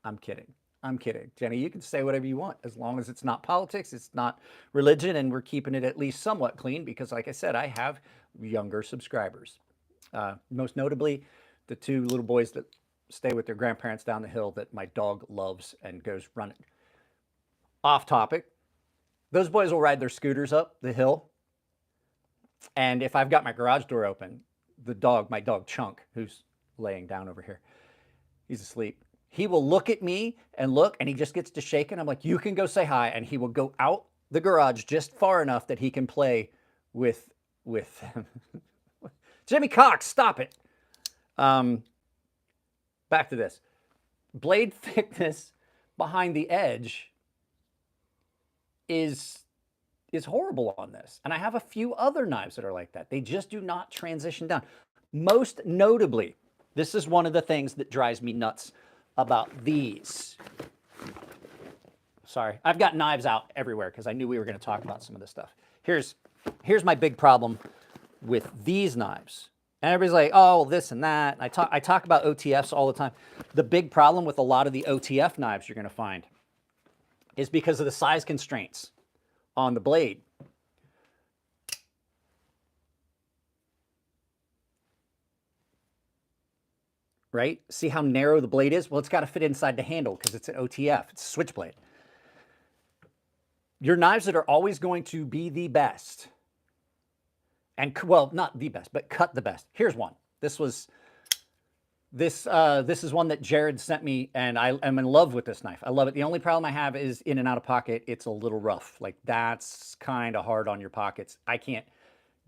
I'm kidding. I'm kidding. Jenny, you can say whatever you want as long as it's not politics, it's not religion, and we're keeping it at least somewhat clean because, like I said, I have younger subscribers. Most notably, the two little boys that stay with their grandparents down the hill that my dog loves and goes running. Off topic. Those boys will ride their scooters up the hill. And if I've got my garage door open, my dog Chunk, who's laying down over here, he's asleep. He will look at me and look, and he just gets to shaking. I'm like, you can go say hi. And he will go out the garage just far enough that he can play with Jimmy Cox, stop it. Back to this. Blade thickness behind the edge is horrible on this. And I have a few other knives that are like that. They just do not transition down. Most notably, this is one of the things that drives me nuts about these. Sorry, I've got knives out everywhere because I knew we were going to talk about some of this stuff. Here's my big problem with these knives. And everybody's like, oh, this and that. I talk about OTFs all the time. The big problem with a lot of the OTF knives you're going to find is because of the size constraints on the blade. Right? See how narrow the blade is? Well, it's got to fit inside the handle because it's an OTF. It's a switchblade. Your knives that are always going to be the best, and well, not the best, but cut the best. Here's one. This is one that Jared sent me, and I am in love with this knife. I love it. The only problem I have is in and out of pocket, it's a little rough. Like, that's kind of hard on your pockets. I can't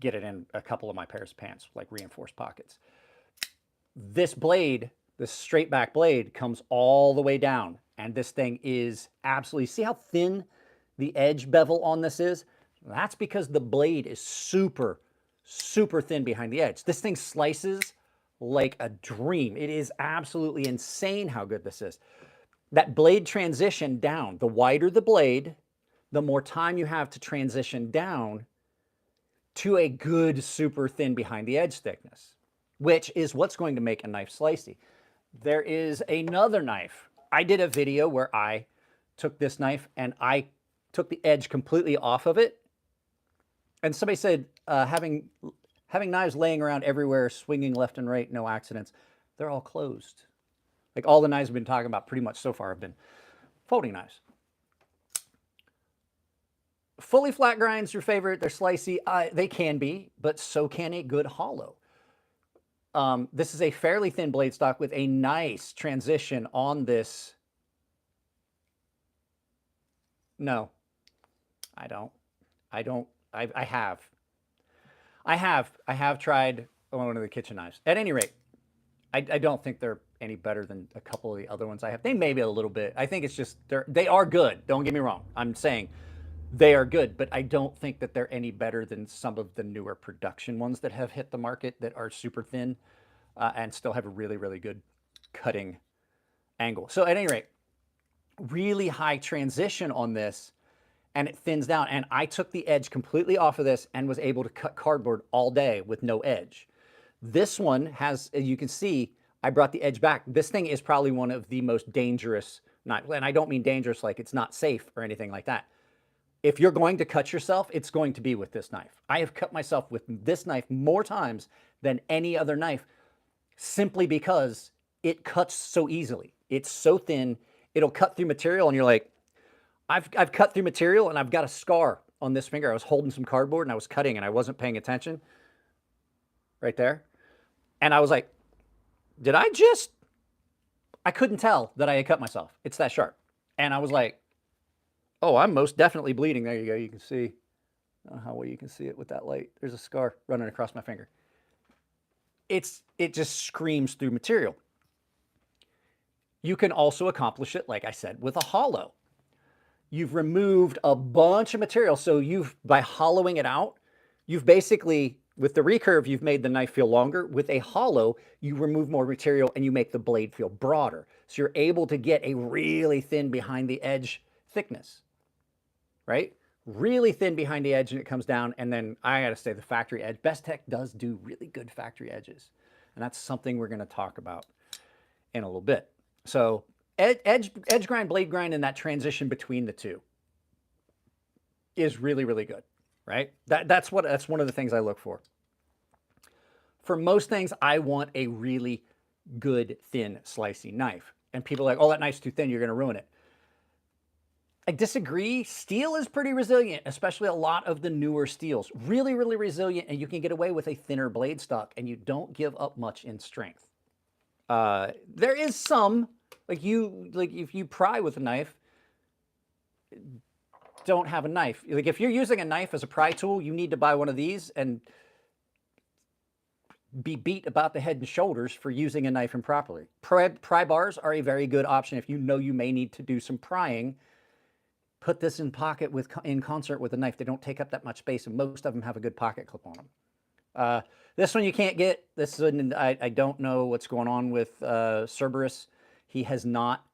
get it in a couple of my pairs of pants, like reinforced pockets. This blade, this straight back blade, comes all the way down, and this thing is absolutely, see how thin the edge bevel on this is? That's because the blade is super, super thin behind the edge. This thing slices like a dream. It is absolutely insane how good this is. That blade transition down, the wider the blade, the more time you have to transition down to a good, super thin behind the edge thickness, which is what's going to make a knife slicey. There is another knife. I did a video where I took this knife and I took the edge completely off of it. And somebody said, having knives laying around everywhere, swinging left and right, no accidents, they're all closed. Like, all the knives we've been talking about pretty much so far have been folding knives. Fully flat grind's your favorite. They're slicey. They can be, but so can a good hollow. This is a fairly thin blade stock with a nice transition on this. No, I don't. I have tried one of the kitchen knives. At any rate, I don't think they're any better than a couple of the other ones I have. They may be a little bit. I think it's just, they are good. Don't get me wrong. I'm saying they are good, but I don't think that they're any better than some of the newer production ones that have hit the market that are super thin and still have a really, really good cutting angle. So at any rate, really high transition on this, and it thins down. And I took the edge completely off of this and was able to cut cardboard all day with no edge. This one has, as you can see, I brought the edge back. This thing is probably one of the most dangerous knives. And I don't mean dangerous like it's not safe or anything like that. If you're going to cut yourself, it's going to be with this knife. I have cut myself with this knife more times than any other knife, simply because it cuts so easily. It's so thin, it'll cut through material, and you're like, I've cut through material and I've got a scar on this finger. I was holding some cardboard and I was cutting and I wasn't paying attention. Right there. And I was like, I couldn't tell that I had cut myself. It's that sharp. And I was like, oh, I'm most definitely bleeding. There you go. You can see, I don't know how well you can see it with that light. There's a scar running across my finger. It just screams through material. You can also accomplish it, like I said, with a hollow. You've removed a bunch of material. So by hollowing it out, you've basically, with the recurve, you've made the knife feel longer. With a hollow, you remove more material and you make the blade feel broader. So you're able to get a really thin behind the edge thickness, right? Really thin behind the edge, and it comes down. And then I gotta say, the factory edge, Best Tech does do really good factory edges. And that's something we're gonna talk about in a little bit. So edge grind, blade grind, and that transition between the two is really, really good, right? That's one of the things I look for. For most things, I want a really good, thin, slicing knife. And people are like, oh, that knife's too thin, you're gonna ruin it. I disagree. Steel is pretty resilient, especially a lot of the newer steels. Really, really resilient, and you can get away with a thinner blade stock, and you don't give up much in strength. There is some, like if you pry with a knife, don't have a knife. Like if you're using a knife as a pry tool, you need to buy one of these and be beat about the head and shoulders for using a knife improperly. Pry bars are a very good option if you know you may need to do some prying. Put this in pocket in concert with a knife. They don't take up that much space, and most of them have a good pocket clip on them. This one you can't get. This one, I don't know what's going on with Cerberus. He has not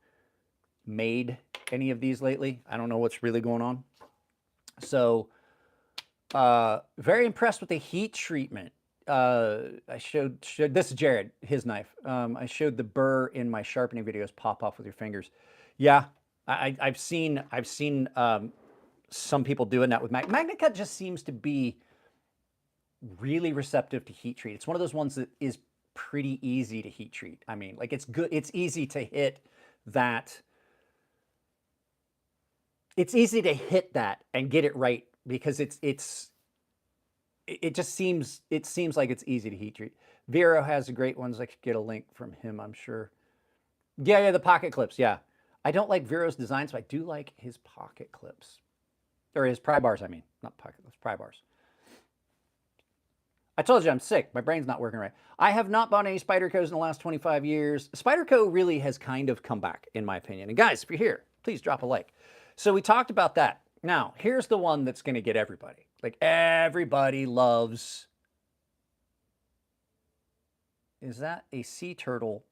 made any of these lately. I don't know what's really going on. So very impressed with the heat treatment. I showed this is Jared, his knife. I showed the burr in my sharpening videos pop off with your fingers. Yeah, I've seen some people doing that with MagnaCut. Just seems to be really receptive to heat treat. It's one of those ones that is pretty easy to heat treat. I mean, like it's good. It's easy to hit that. It's easy to hit that and get it right because it just seems like it's easy to heat treat. Vero has great ones. I could get a link from him, I'm sure. Yeah, the pocket clips. Yeah, I don't like Vero's design, so I do like his pocket clips, or his pry bars. I mean, not pocket clips, pry bars. I told you I'm sick. My brain's not working right. I have not bought any Spydercos in the last 25 years. Spyderco really has kind of come back, in my opinion. And guys, if you're here, please drop a like. So we talked about that. Now, here's the one that's going to get everybody. Like, everybody loves... Is that a sea turtle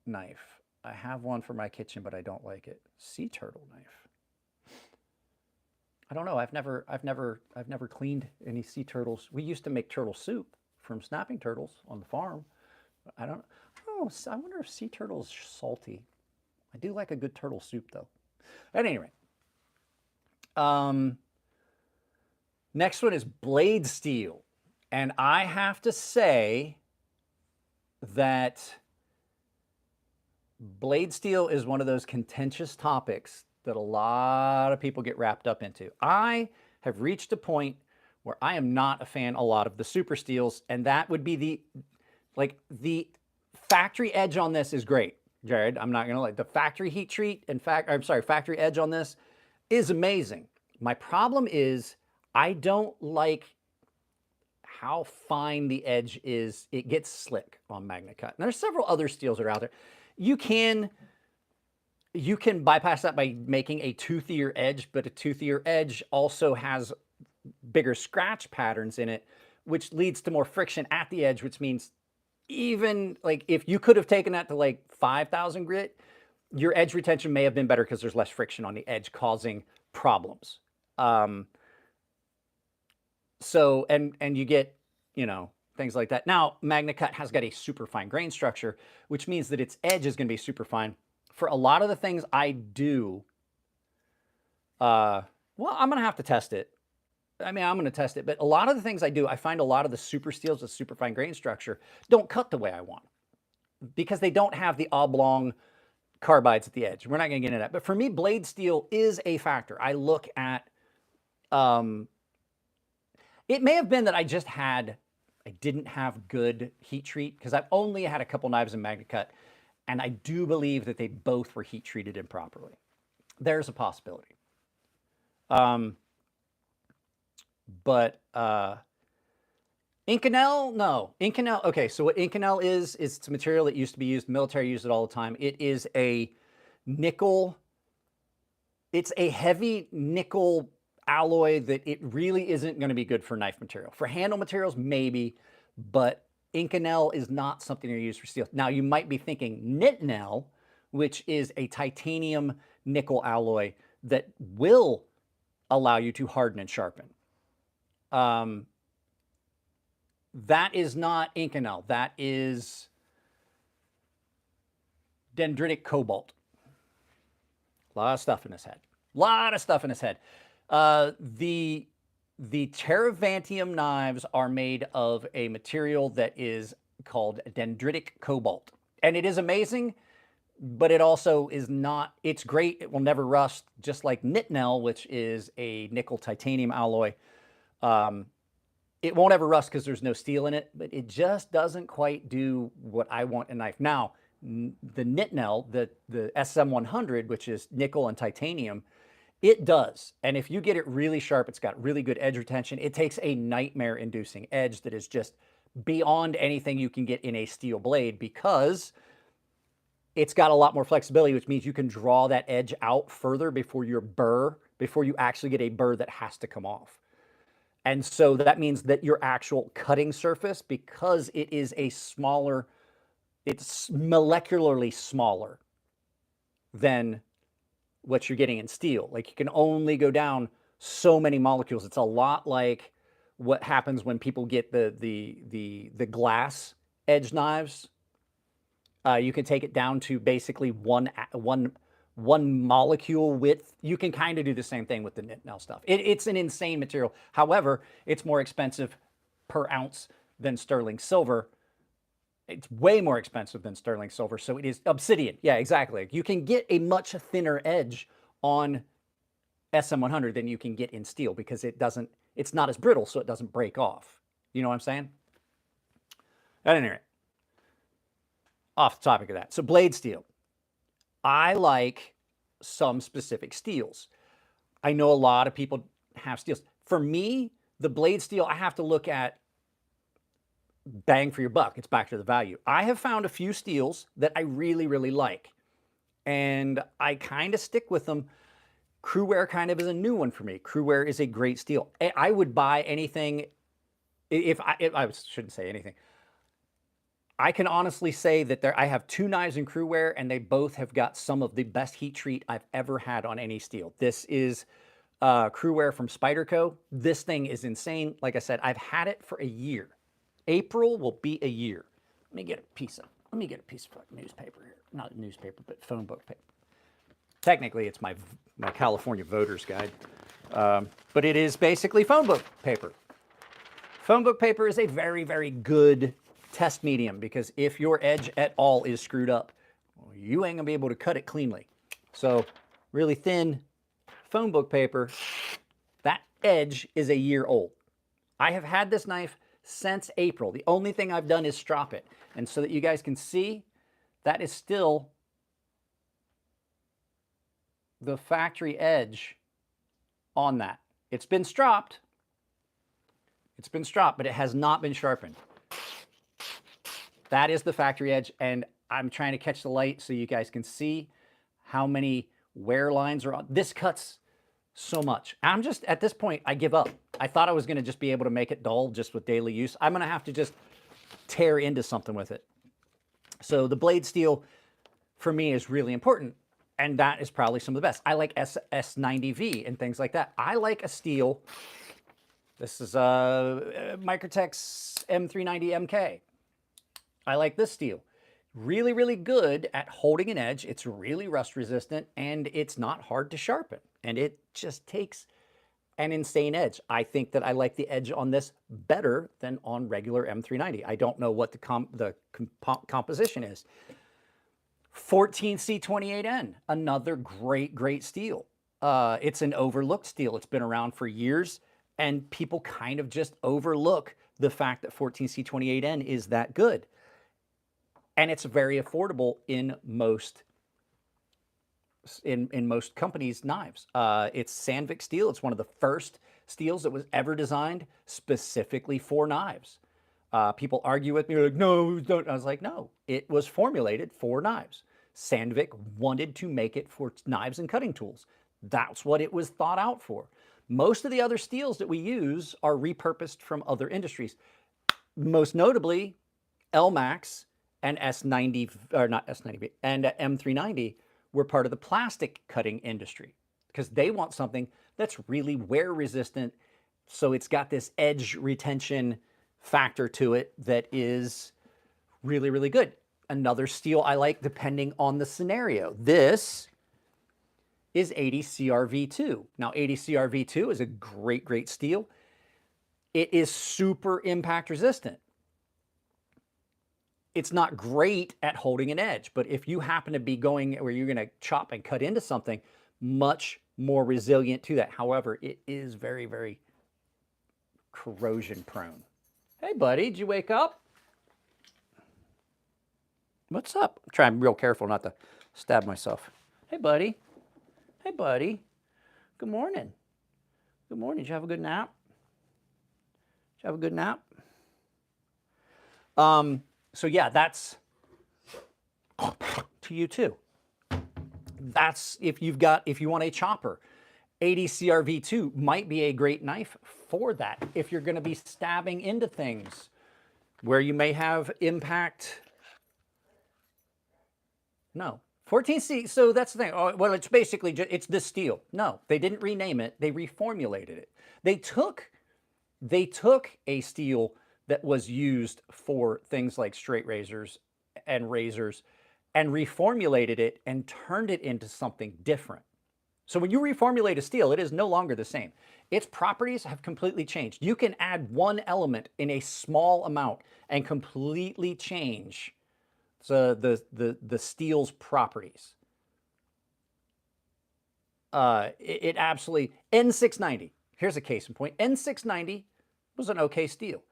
knife? I have one for my kitchen, but I don't like it. Sea turtle knife. I don't know. I've never cleaned any sea turtles. We used to make turtle soup from snapping turtles on the farm. I don't know. I wonder if sea turtle is salty. I do like a good turtle soup, though. At any rate, next one is blade steel, and I have to say that blade steel is one of those contentious topics that a lot of people get wrapped up into. I have reached a point where I am not a fan of a lot of the super steels, and that would be the factory edge on this is great, Jared. I'm not gonna lie. The factory heat treat and factory edge on this is amazing. My problem is I don't like how fine the edge is. It gets slick on MagnaCut. And there's several other steels that are out there. You can bypass that by making a toothier edge, but a toothier edge also has bigger scratch patterns in it, which leads to more friction at the edge, which means even like if you could have taken that to like 5,000 grit, your edge retention may have been better because there's less friction on the edge causing problems. So, and you get, things like that. Now, MagnaCut has got a super fine grain structure, which means that its edge is going to be super fine. For a lot of the things I do, well, I'm going to have to test it. I mean, I'm going to test it, but a lot of the things I do, I find a lot of the super steels with super fine grain structure don't cut the way I want because they don't have the oblong carbides at the edge. We're not going to get into that. But for me, blade steel is a factor. I look at, it may have been that I didn't have good heat treat because I've only had a couple knives in MagnaCut, and I do believe that they both were heat treated improperly. There's a possibility. But Inconel, no. Inconel, okay, so what Inconel is it's a material that used to be used, military used it all the time. It is a nickel, it's a heavy nickel alloy that it really isn't going to be good for knife material. For handle materials, maybe, but Inconel is not something you're used for steel. Now, you might be thinking Nitnel, which is a titanium nickel alloy that will allow you to harden and sharpen. That is not Inconel. That is dendritic cobalt. A lot of stuff in his head. A lot of stuff in his head. The Teravantium knives are made of a material that is called dendritic cobalt. And it is amazing, but it also is not, it's great. It will never rust, just like Nitnel, which is a nickel titanium alloy. It won't ever rust because there's no steel in it, but it just doesn't quite do what I want in a knife. Now, the Nitnel, the SM100, which is nickel and titanium, it does. And if you get it really sharp, it's got really good edge retention. It takes a nightmare-inducing edge that is just beyond anything you can get in a steel blade because it's got a lot more flexibility, which means you can draw that edge out further before you actually get a burr that has to come off. And so that means that your actual cutting surface, because it is a smaller, it's molecularly smaller than what you're getting in steel. Like you can only go down so many molecules. It's a lot like what happens when people get the glass edge knives. You can take it down to basically one molecule width. You can kind of do the same thing with the Nitnel stuff. It's an insane material. However, it's more expensive per ounce than sterling silver. It's way more expensive than sterling silver. So it is obsidian. Yeah, exactly. You can get a much thinner edge on SM100 than you can get in steel because it's not as brittle, so it doesn't break off. You know what I'm saying? At any rate, off the topic of that. So blade steel. I like some specific steels. I know a lot of people have steels. For me, the blade steel, I have to look at bang for your buck. It's back to the value. I have found a few steels that I really, really like, and I kind of stick with them. Crewware kind of is a new one for me. Crewware is a great steel. I would buy anything if I shouldn't say anything. I can honestly say that I have two knives in Crewware, and they both have got some of the best heat treat I've ever had on any steel. This is Crewware from Spyderco. This thing is insane. Like I said, I've had it for a year. April will be a year. Let me get a piece of newspaper here. Not newspaper, but phone book paper. Technically, it's my California voter's guide, but it is basically phone book paper. Phone book paper is a very, very good test medium because if your edge at all is screwed up, well, you ain't gonna be able to cut it cleanly. So really thin phone book paper, that edge is a year old. I have had this knife since April. The only thing I've done is strop it. And so that you guys can see, that is still the factory edge on that. It's been stropped, but it has not been sharpened. That is the factory edge, and I'm trying to catch the light so you guys can see how many wear lines are on. This cuts so much. I'm just, at this point, I give up. I thought I was gonna just be able to make it dull just with daily use. I'm gonna have to just tear into something with it. So the blade steel, for me, is really important, and that is probably some of the best. I like S90V and things like that. I like a steel. This is Microtech's M390 MK. I like this steel. Really, really good at holding an edge. It's really rust resistant, and it's not hard to sharpen. And it just takes an insane edge. I think that I like the edge on this better than on regular M390. I don't know what the composition is. 14C28N, another great, great steel. It's an overlooked steel. It's been around for years, and people kind of just overlook the fact that 14C28N is that good. And it's very affordable in most companies' knives. It's Sandvik steel. It's one of the first steels that was ever designed specifically for knives. People argue with me, like, no, don't. I was like, no, it was formulated for knives. Sandvik wanted to make it for knives and cutting tools. That's what it was thought out for. Most of the other steels that we use are repurposed from other industries. Most notably, LMAX and S90, or not S90, and M390 were part of the plastic cutting industry because they want something that's really wear resistant. So it's got this edge retention factor to it that is really, really good. Another steel I like depending on the scenario. This is 80 CRV2. Now 80 CRV2 is a great, great steel. It is super impact resistant. It's not great at holding an edge, but if you happen to be going where you're going to chop and cut into something, much more resilient to that. However, it is very, very corrosion prone. Hey, buddy, did you wake up? What's up? I'm trying real careful not to stab myself. Hey, buddy. Hey, buddy. Good morning. Good morning. Did you have a good nap? Did you have a good nap? So yeah, that's to you too. That's if you want a chopper, 80 CRV2 might be a great knife for that. If you're going to be stabbing into things where you may have impact. No. 14C, so that's the thing. Oh, well, it's basically just, it's this steel. No, they didn't rename it. They reformulated it. They took a steel that was used for things like straight razors and reformulated it and turned it into something different. So when you reformulate a steel, it is no longer the same. Its properties have completely changed. You can add one element in a small amount and completely change the steel's properties. It absolutely, N690, here's a case in point. N690 was an okay steel.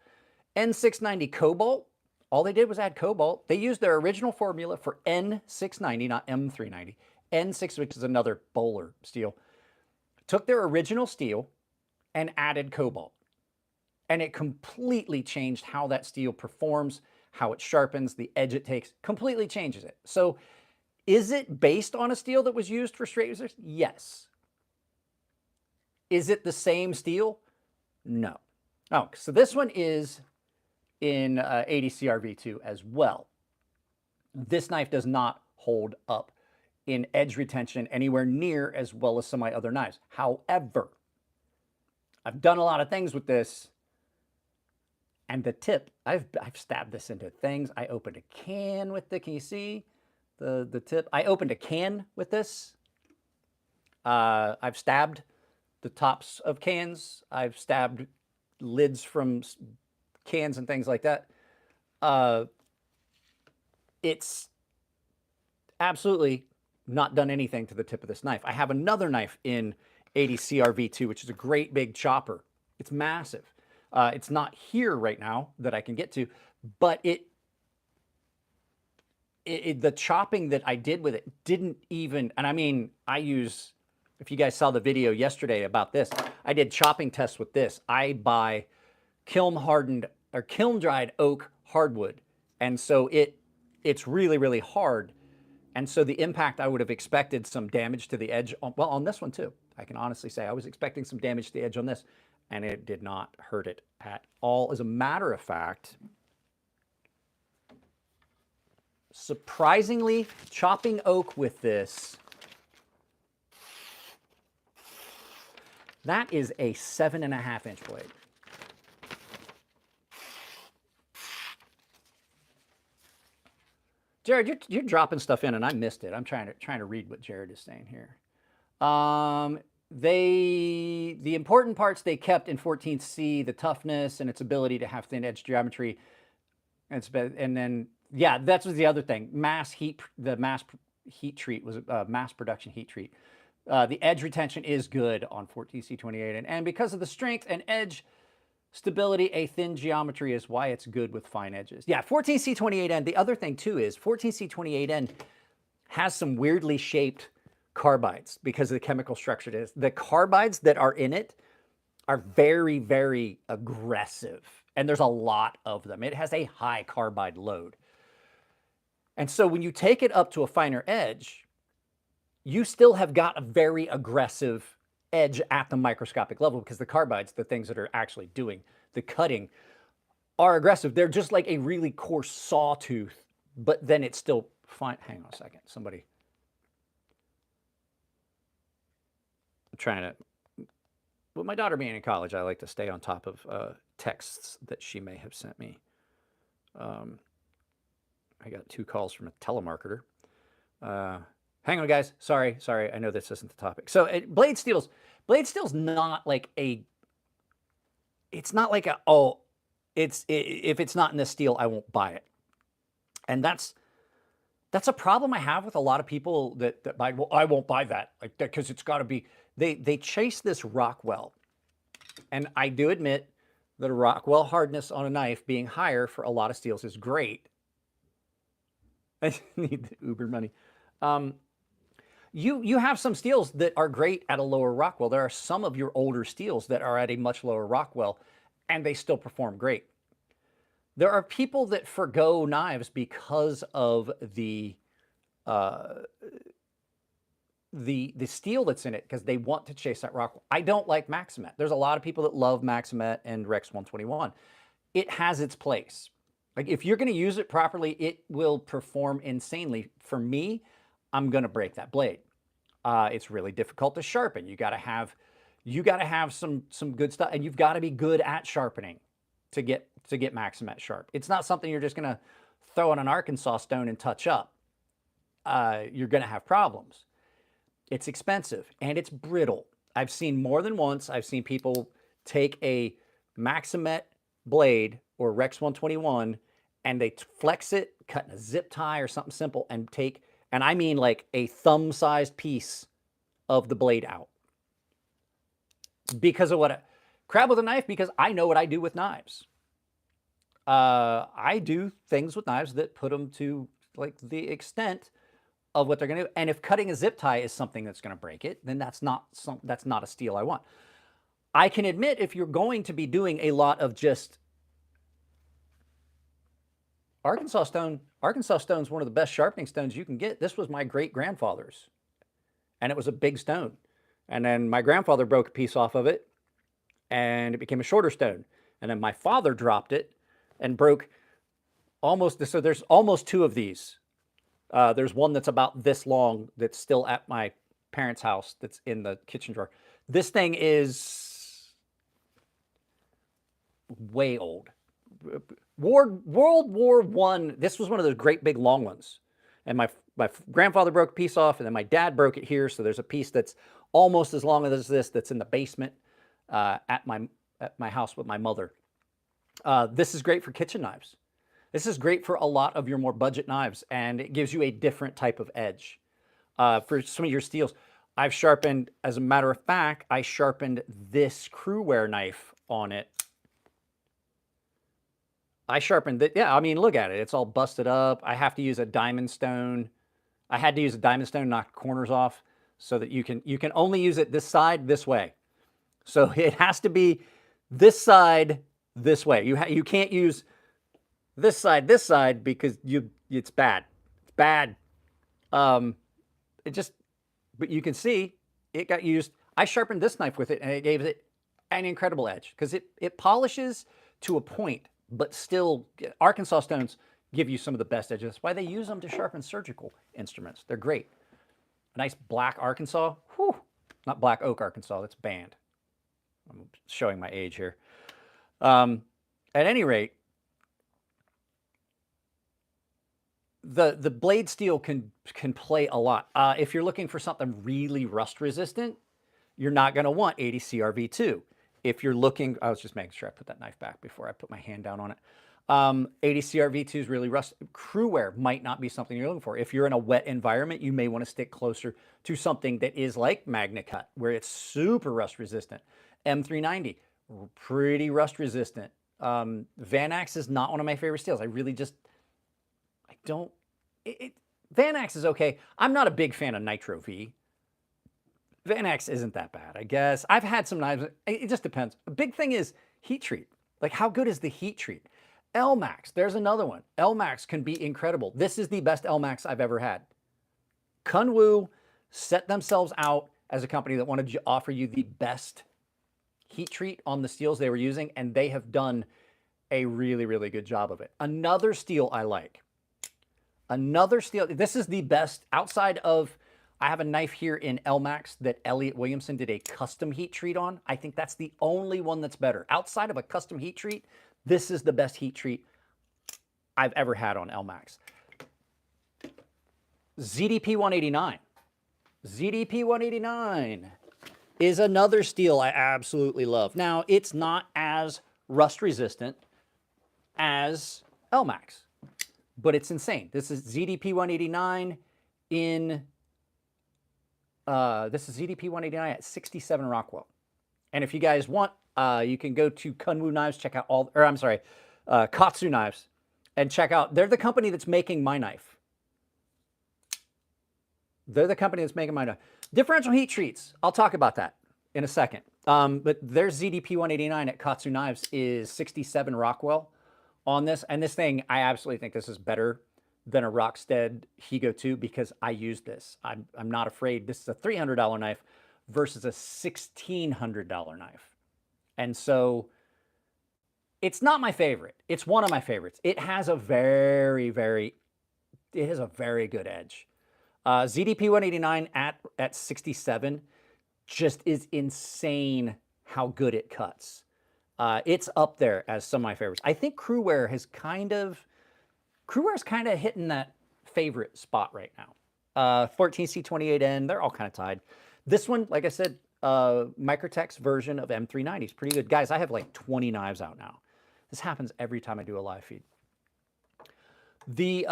N690 cobalt, all they did was add cobalt. They used their original formula for N690, not M390. N6, which is another bowler steel, took their original steel and added cobalt. And it completely changed how that steel performs, how it sharpens, the edge it takes, completely changes it. So is it based on a steel that was used for straight razors? Yes. Is it the same steel? No. Oh, so this one is in 80 CRV2 as well. This knife does not hold up in edge retention anywhere near as well as some of my other knives. However, I've done a lot of things with this, and the tip, I've stabbed this into things. I opened a can with the, can you see the tip? I opened a can with this. I've stabbed the tops of cans. I've stabbed lids from cans and things like that. It's absolutely not done anything to the tip of this knife. I have another knife in 80 CRV2, which is a great big chopper. It's massive. It's not here right now that I can get to, but the chopping that I did with it didn't even, and I mean, I use, if you guys saw the video yesterday about this, I did chopping tests with this. I buy kiln hardened or kiln dried oak hardwood. And so it's really, really hard. And so the impact, I would have expected some damage to the edge. Well, on this one too, I can honestly say I was expecting some damage to the edge on this, and it did not hurt it at all. As a matter of fact, surprisingly, chopping oak with this, that is a 7.5-inch blade. Jared, you're dropping stuff in, and I missed it. I'm trying to read what Jared is saying here. The important parts they kept in 14C, the toughness and its ability to have thin edge geometry, and then yeah, that was the other thing. Mass heat treat was mass production heat treat. The edge retention is good on 14C28, and because of the strength and edge stability, a thin geometry is why it's good with fine edges. Yeah, 14C28N, the other thing too is 14C28N has some weirdly shaped carbides because of the chemical structure it is. The carbides that are in it are very, very aggressive. and there's a lot of them. It has a high carbide load. And so when you take it up to a finer edge, you still have got a very aggressive edge at the microscopic level, because the carbides, the things that are actually doing the cutting, are aggressive. They're just like a really coarse sawtooth, but then it's still fine. Hang on a second. Somebody. I'm trying to. With my daughter being in college, I like to stay on top of texts that she may have sent me. I got 2 calls from a telemarketer. Hang on, guys. Sorry. I know this isn't the topic. So blade steel's not like a. It's not like a if it's not in this steel, I won't buy it. And that's a problem I have with a lot of people that buy. Well, I won't buy that, like, because it's got to be. They chase this Rockwell, and I do admit that a Rockwell hardness on a knife being higher for a lot of steels is great. I need the Uber money. You have some steels that are great at a lower Rockwell. There are some of your older steels that are at a much lower Rockwell, and they still perform great. There are people that forgo knives because of the steel that's in it, because they want to chase that Rockwell. I don't like Maximet. There's a lot of people that love Maximet and Rex 121. It has its place. Like, if you're going to use it properly, it will perform insanely. For me, I'm going to break that blade. It's really difficult to sharpen. You got to have some good stuff, and you've got to be good at sharpening to get Maximet sharp. It's not something you're just going to throw on an Arkansas stone and touch up. You're going to have problems. It's expensive and it's brittle. I've seen more than once. I've seen people take a Maximet blade or Rex 121 and they flex it, cut in a zip tie or something simple, and I mean like a thumb-sized piece of the blade out. Because of what? Crab with a knife, because I know what I do with knives. I do things with knives that put them to like the extent of what they're going to do. And if cutting a zip tie is something that's going to break it, then that's not a steel I want. I can admit, if you're going to be doing a lot of just Arkansas stone's one of the best sharpening stones you can get. This was my great-grandfather's, and it was a big stone. And then my grandfather broke a piece off of it, and it became a shorter stone. And then my father dropped it and broke almost, so there's almost 2 of these. There's one that's about this long that's still at my parents' house that's in the kitchen drawer. This thing is way old. World War I, this was one of those great big long ones. And my grandfather broke a piece off, and then my dad broke it here. So there's a piece that's almost as long as this that's in the basement at my house with my mother. This is great for kitchen knives. This is great for a lot of your more budget knives, and it gives you a different type of edge. For some of your steels, I've sharpened, as a matter of fact, I sharpened this Crewware knife on it. I sharpened it. Yeah, I mean, look at it. It's all busted up. I have to use a diamond stone. I had to use a diamond stone to knock corners off so that you can only use it this side, this way. So it has to be this side, this way. You can't use this side, because it's bad. It's bad. But you can see it got used. I sharpened this knife with it, and it gave it an incredible edge, because it polishes to a point, but still, Arkansas stones give you some of the best edges. That's why they use them to sharpen surgical instruments. They're great. A nice black Arkansas, whew, not black oak Arkansas, that's banned. I'm showing my age here. At any rate, the blade steel can play a lot. If you're looking for something really rust resistant, you're not going to want 80 CRV2. If you're looking, I was just making sure I put that knife back before I put my hand down on it. 80 CRV2 is really rust. Crewware might not be something you're looking for. If you're in a wet environment, you may want to stick closer to something that is like MagnaCut, where it's super rust resistant. M390, pretty rust resistant. Vanax is not one of my favorite steels. Vanax is okay. I'm not a big fan of Nitro V. Vanax isn't that bad, I guess. I've had some knives. It just depends. A big thing is heat treat. Like, how good is the heat treat? LMAX, there's another one. LMAX can be incredible. This is the best LMAX I've ever had. Kunwu set themselves out as a company that wanted to offer you the best heat treat on the steels they were using, and they have done a really, really good job of it. Another steel I like. Another steel, this is the best outside of, I have a knife here in LMAX that Elliott Williamson did a custom heat treat on. I think that's the only one that's better. Outside of a custom heat treat, this is the best heat treat I've ever had on LMAX. ZDP 189. ZDP 189 is another steel I absolutely love. Now, it's not as rust resistant as LMAX, but it's insane. This is ZDP 189 in, this is ZDP 189 at 67 Rockwell. And if you guys want, you can go to Kunwu Knives, check out all, or I'm sorry, KATSU Knives, and check out, they're the company that's making my knife. They're the company that's making my knife. Differential heat treats, I'll talk about that in a second. But their ZDP 189 at KATSU Knives is 67 Rockwell on this. And this thing, I absolutely think this is better than a Rockstead Higo 2 because I use this. I'm not afraid. This is a $300 knife versus a $1,600 knife. And so it's not my favorite. It's one of my favorites. It has a very good edge. ZDP 189 at 67 just is insane how good it cuts. It's up there as some of my favorites. I think Crewwear has Crewwear's kind of hitting that favorite spot right now. 14C28N, they're all kind of tied. This one, like I said, Microtech's version of M390 is pretty good. Guys, I have like 20 knives out now. This happens every time I do a live feed. The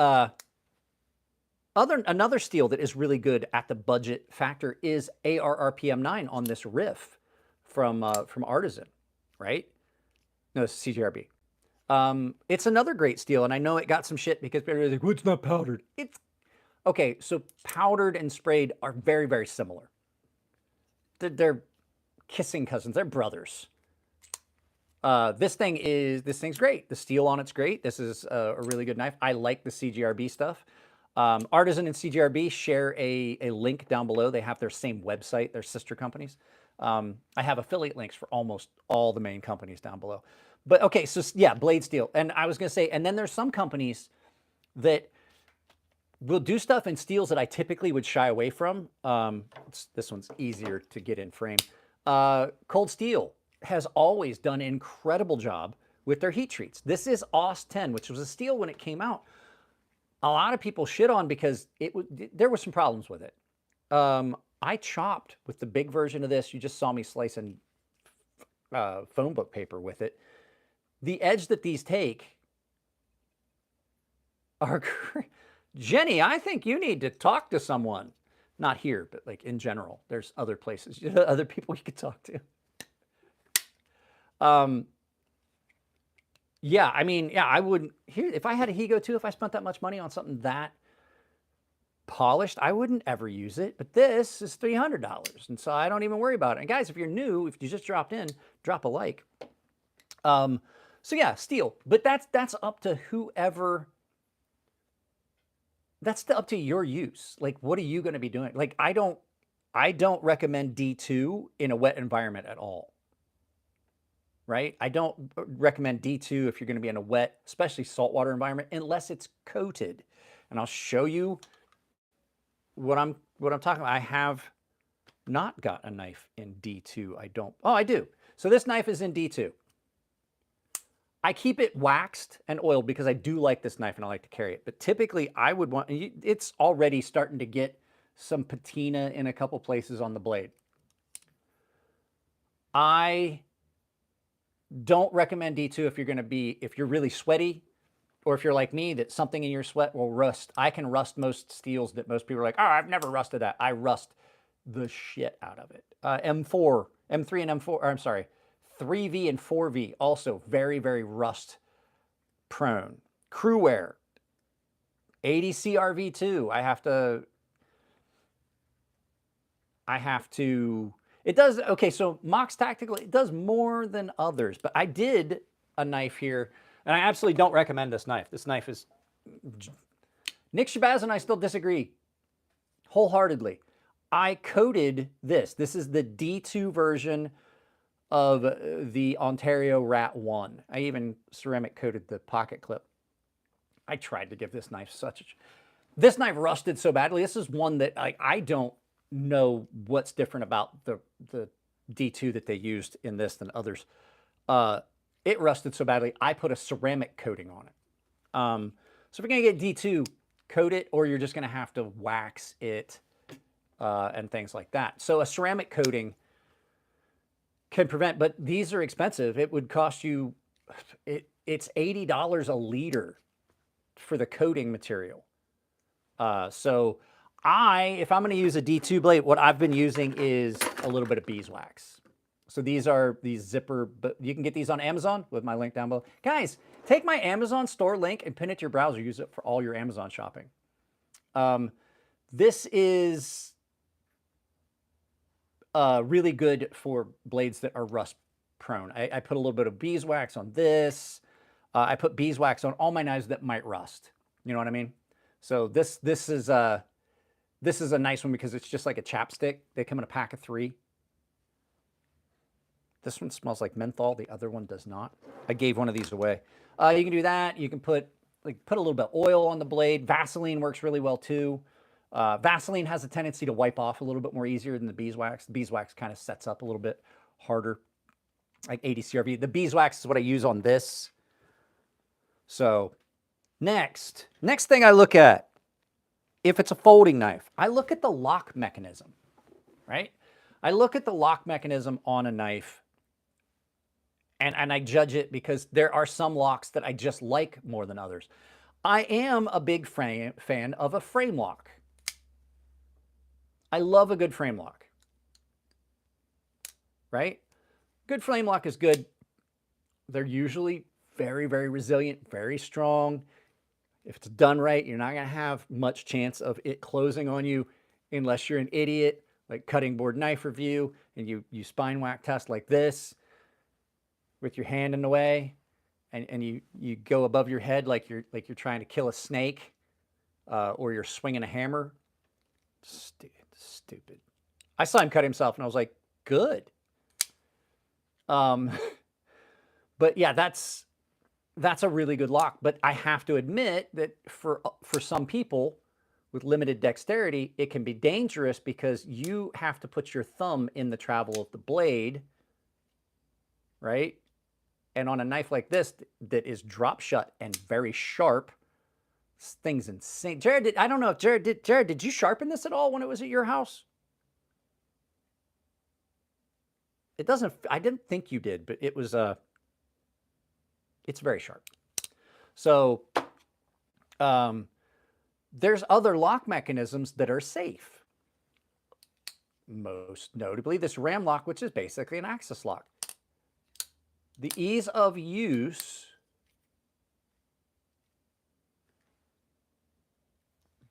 another steel that is really good at the budget factor is ARRPM9 on this riff from Artisan, right? No, it's CGRB. It's another great steel, and I know it got some shit because people are like, well, it's not powdered. It's okay. So powdered and sprayed are very similar. They're kissing cousins. They're brothers. This thing's great. The steel on it's great. This is a really good knife. I like the CGRB stuff. Artisan and CGRB share a link down below. They have their same website. They're sister companies. I have affiliate links for almost all the main companies down below. But okay, so yeah, blade steel. And I was going to say, and then there's some companies that will do stuff in steels that I typically would shy away from. This one's easier to get in frame. Cold Steel has always done an incredible job with their heat treats. This is AUS 10, which was a steel when it came out. A lot of people shit on because there were some problems with it. I chopped with the big version of this. You just saw me slicing phone book paper with it. The edge that these take are Jenny, I think you need to talk to someone. Not here, but like in general. There's other places, other people you could talk to. Yeah, I mean, yeah, I wouldn't. Here, if I had a Higo 2, if I spent that much money on something that polished, I wouldn't ever use it. But this is $300, and so I don't even worry about it. And guys, if you're new, if you just dropped in, drop a like. So yeah, steel. But that's up to whoever. That's up to your use. Like, what are you going to be doing? Like, I don't recommend D2 in a wet environment at all. Right? I don't recommend D2 if you're going to be in a wet, especially saltwater environment, unless it's coated. And I'll show you what I'm talking about. I have not got a knife in D2. Oh, I do. So this knife is in D2. I keep it waxed and oiled because I do like this knife and I like to carry it. But typically I would want, it's already starting to get some patina in a couple places on the blade. I don't recommend D2 if you're going to be, if you're really sweaty, or if you're like me, that something in your sweat will rust. I can rust most steels that most people are like, oh, I've never rusted that. I rust the shit out of it. M3 and M4, or I'm sorry, 3V and 4V, also very rust prone. Crewwear, EDC RV2, it does, okay, so Mox Tactical, it does more than others, but I did a knife here, and I absolutely don't recommend this knife. This knife is, Nick Shabazz and I still disagree wholeheartedly. I coated this. This is the D2 version of the Ontario Rat 1. I even ceramic coated the pocket clip. I tried to give this knife this knife rusted so badly. This is one that I don't know what's different about the D2 that they used in this than others. It rusted so badly, I put a ceramic coating on it. So if you're gonna get D2, coat it, or you're just gonna have to wax it and things like that. So a ceramic coating can prevent, but these are expensive. It would cost you, it's $80 a liter for the coating material. So if I'm gonna use a D2 blade, what I've been using is a little bit of beeswax. So these are these zipper, but you can get these on Amazon with my link down below. Guys, take my Amazon store link and pin it to your browser. Use it for all your Amazon shopping. This is really good for blades that are rust prone. I put a little bit of beeswax on this. I put beeswax on all my knives that might rust. You know what I mean? So this is a nice one because it's just like a chapstick. They come in a pack of 3. This one smells like menthol. The other one does not. I gave one of these away. You can do that. You can put a little bit of oil on the blade. Vaseline works really well too. Vaseline has a tendency to wipe off a little bit more easier than the beeswax. The beeswax kind of sets up a little bit harder, like ADCRV. The beeswax is what I use on this. So next thing I look at, if it's a folding knife, I look at the lock mechanism, right? I look at the lock mechanism on a knife and I judge it because there are some locks that I just like more than others. I am a big fan of a frame lock. I love a good frame lock, right? Good frame lock is good. They're usually very, very resilient, very strong. If it's done right, you're not going to have much chance of it closing on you unless you're an idiot, like Cutting Board Knife Review, and you spine whack test like this with your hand in the way, and you go above your head like you're trying to kill a snake, or you're swinging a hammer. Stupid. I saw him cut himself, and I was like, good. But yeah, that's a really good lock. But I have to admit that for some people with limited dexterity, it can be dangerous because you have to put your thumb in the travel of the blade, right? And on a knife like this that is drop shut and very sharp, this thing's insane. Jared, I don't know if Jared, did you sharpen this at all when it was at your house? It doesn't, I didn't think you did, but it was, it's very sharp. So there's other lock mechanisms that are safe. Most notably this ram lock, which is basically an axis lock. The ease of use.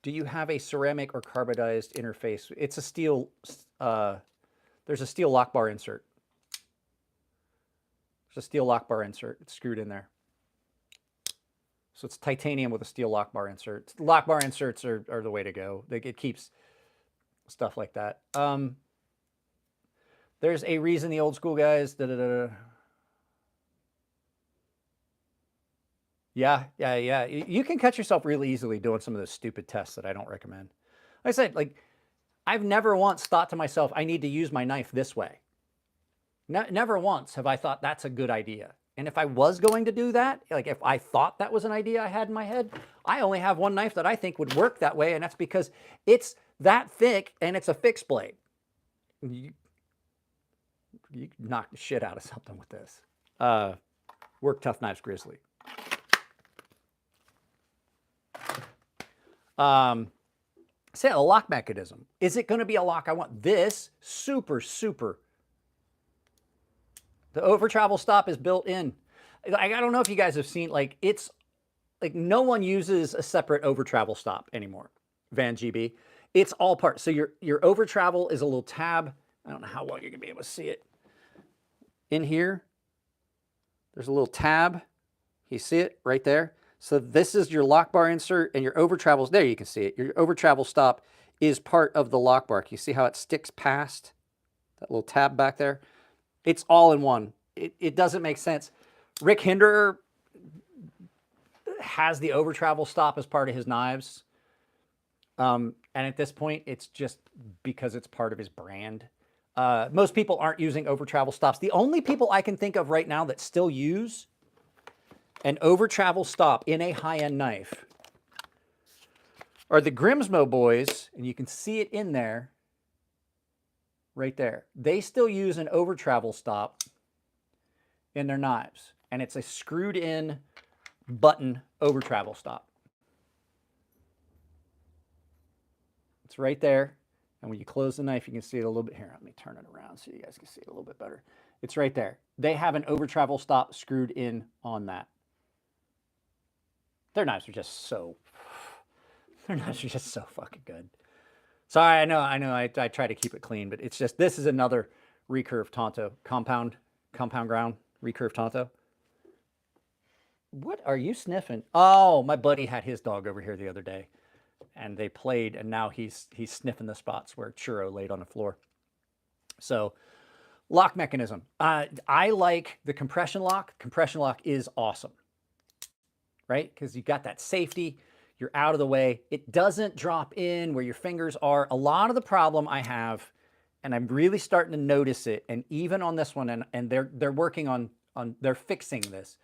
Do you have a ceramic or carbidized interface? It's a steel, there's a steel lock bar insert. There's a steel lock bar insert. It's screwed in there. So it's titanium with a steel lock bar insert. Lock bar inserts are the way to go. It keeps stuff like that. There's a reason the old school guys, Yeah. You can cut yourself really easily doing some of those stupid tests that I don't recommend. Like I said, like, I've never once thought to myself, I need to use my knife this way. Never once have I thought that's a good idea. And if I was going to do that, like if I thought that was an idea I had in my head, I only have one knife that I think would work that way, and that's because it's that thick and it's a fixed blade. You knock the shit out of something with this. Work Tough Knives Grizzly. Say a lock mechanism. Is it going to be a lock I want? This super. The over travel stop is built in. I don't know if you guys have seen, like, it's like no one uses a separate over travel stop anymore. Van GB. It's all part. So your over travel is a little tab. I don't know how well you're gonna be able to see it. In here, There's a little tab. You see it right there? So this is your lock bar insert, and your over travels. There you can see it. Your over travel stop is part of the lock bar. You see how it sticks past that little tab back there? It's all in one. It doesn't make sense. Rick Hinderer has the over travel stop as part of his knives. And at this point, it's just because it's part of his brand. Most people aren't using over travel stops. The only people I can think of right now that still use an over travel stop in a high-end knife are the Grimsmo boys, and you can see it in there, right there. They still use an over travel stop in their knives, and it's a screwed in button over travel stop. It's right there, and when you close the knife, you can see it a little bit. Here, let me turn it around so you guys can see it a little bit better. It's right there. They have an over travel stop screwed in on that. Their knives are just so, fucking good. Sorry, I know, I try to keep it clean, but it's just, this is another recurve Tonto, compound ground recurve Tonto. What are you sniffing? Oh, my buddy had his dog over here the other day, and they played, and now he's sniffing the spots where Churro laid on the floor. So, lock mechanism. I like the compression lock. Compression lock is awesome, right? Because you got that safety. You're out of the way. It doesn't drop in where your fingers are. A lot of the problem I have, and I'm really starting to notice it, and even on this one, and they're working on they're fixing this.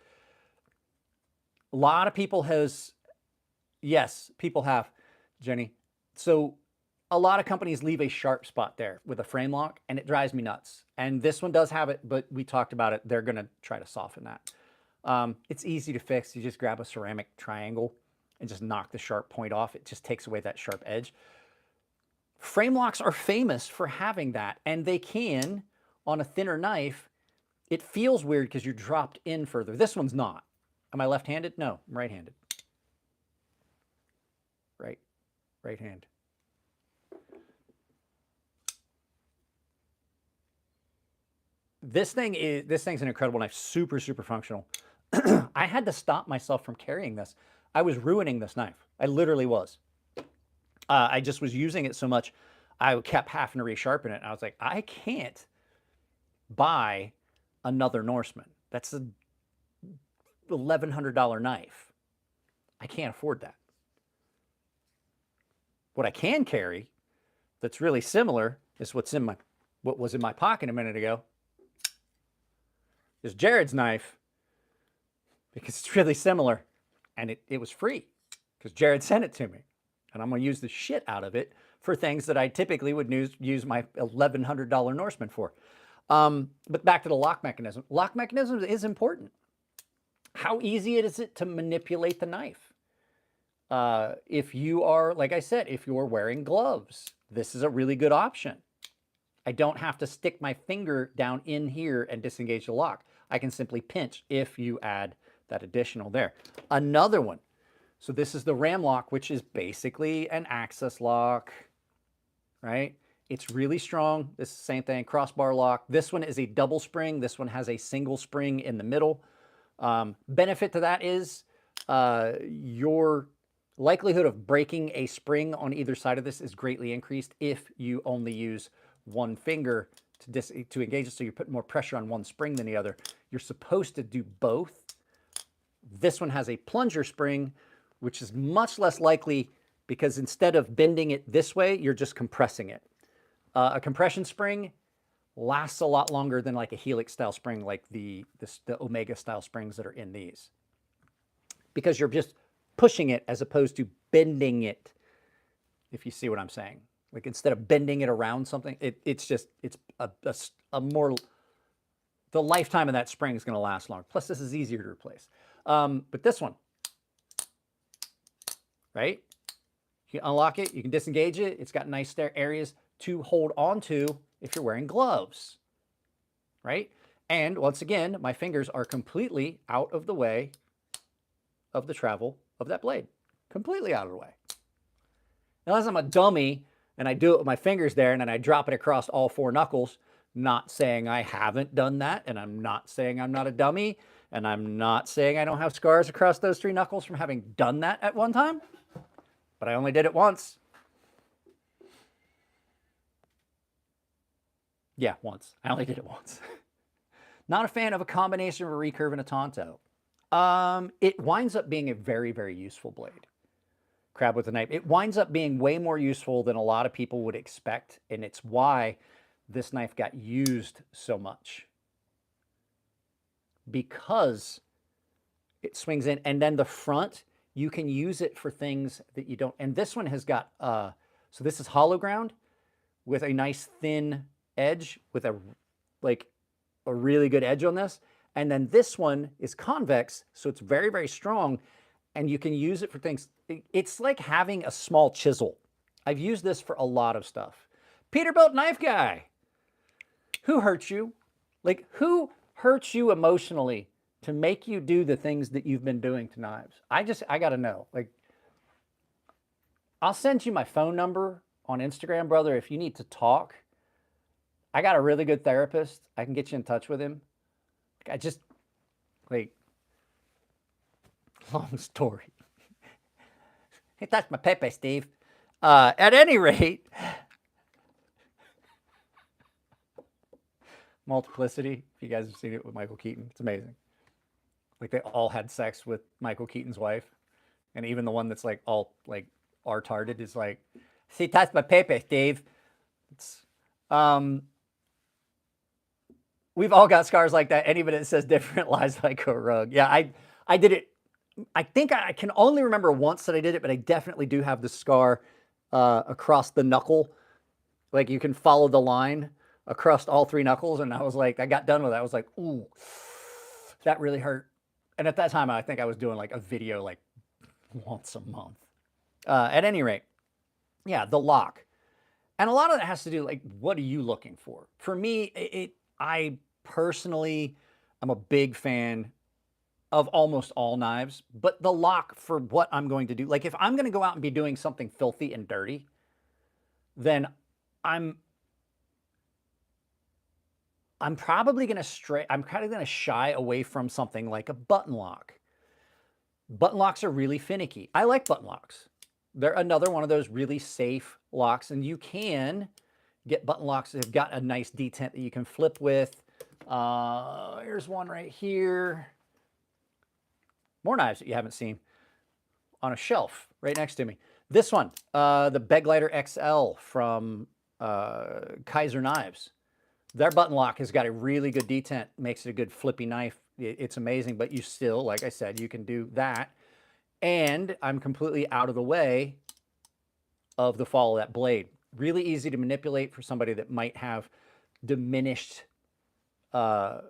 A lot of people people have, Jenny. So a lot of companies leave a sharp spot there with a frame lock, and it drives me nuts. And this one does have it, but we talked about it. They're going to try to soften that. It's easy to fix. You just grab a ceramic triangle and just knock the sharp point off. It just takes away that sharp edge. Frame locks are famous for having that, and they can, on a thinner knife, it feels weird because you're dropped in further. This one's not. Am I left-handed? No, I'm right-handed. Right hand. This thing's an incredible knife, super, super functional. I had to stop myself from carrying this. I was ruining this knife. I literally was. I just was using it so much, I kept having to resharpen it. And I was like, I can't buy another Norseman. That's a $1,100 knife. I can't afford that. What I can carry that's really similar is what was in my pocket a minute ago. Is Jared's knife, because it's really similar, and it was free because Jared sent it to me, and I'm going to use the shit out of it for things that I typically would use my $1,100 Norseman for. But back to the lock mechanism. Lock mechanism is important. How easy is it to manipulate the knife? If you are, like I said, if you're wearing gloves, this is a really good option. I don't have to stick my finger down in here and disengage the lock. I can simply pinch if you add that additional there. Another one. So this is the ram lock, which is basically an access lock, right? It's really strong. This is the same thing, crossbar lock. This one is a double spring. This one has a single spring in the middle. Benefit to that is your likelihood of breaking a spring on either side of this is greatly increased if you only use one finger to engage it, so you're putting more pressure on one spring than the other. You're supposed to do both. This one has a plunger spring, which is much less likely because instead of bending it this way, you're just compressing it. A compression spring lasts a lot longer than like a helix style spring, like the Omega style springs that are in these, because you're just pushing it as opposed to bending it, if you see what I'm saying. Like instead of bending it around something, it's a more, the lifetime of that spring is going to last longer. Plus this is easier to replace. But this one, right? You can unlock it, you can disengage it. It's got nice areas to hold on to if you're wearing gloves, right? And once again, my fingers are completely out of the way of the travel of that blade. Completely out of the way. Unless I'm a dummy and I do it with my fingers there and then I drop it across all four knuckles, not saying I haven't done that, and I'm not saying I'm not a dummy, And I'm not saying I don't have scars across those 3 knuckles from having done that at one time, but I only did it once. Yeah, once. I only did it once. Not a fan of a combination of a recurve and a Tonto. It winds up being a very, very useful blade. Crab with a knife. It winds up being way more useful than a lot of people would expect, and it's why this knife got used so much. Because it swings in, and then the front, you can use it for things that you don't. And this one has got, so this is hollow ground with a nice thin edge with a really good edge on this. And then this one is convex, so it's very, very strong, and you can use it for things. It's like having a small chisel. I've used this for a lot of stuff. Peterbilt Knife Guy. Who hurt you? Like, who hurts you emotionally to make you do the things that you've been doing to knives? I got to know. Like, I'll send you my phone number on Instagram, brother, if you need to talk. I got a really good therapist. I can get you in touch with him. I just, like, long story. Hey, that's my Pepe, Steve. At any rate, Multiplicity, if you guys have seen it with Michael Keaton, it's amazing. Like, they all had sex with Michael Keaton's wife. And even the one that's like all like retarded is like, see, that's my Pepe, Steve. It's, we've all got scars like that. Anybody that says different lies like a rug. Yeah, I did it. I think I can only remember once that I did it, but I definitely do have the scar across the knuckle. Like, you can follow the line across all 3 knuckles. And I was like, I got done with it. I was like, ooh, that really hurt. And at that time, I think I was doing like a video like once a month. At any rate, yeah, the lock. And a lot of that has to do, like, what are you looking for? For me, I personally am a big fan of almost all knives, but the lock for what I'm going to do, like if I'm going to go out and be doing something filthy and dirty, then I'm probably going to I'm kind of going to shy away from something like a button lock. Button locks are really finicky. I like button locks. They're another one of those really safe locks, and you can get button locks that have got a nice detent that you can flip with. Here's one right here. More knives that you haven't seen on a shelf right next to me. This one, the Begleiter XL from Kaiser Knives. Their button lock has got a really good detent, makes it a good flippy knife. It's amazing, but you still, like I said, you can do that. And I'm completely out of the way of the fall of that blade. Really easy to manipulate for somebody that might have diminished I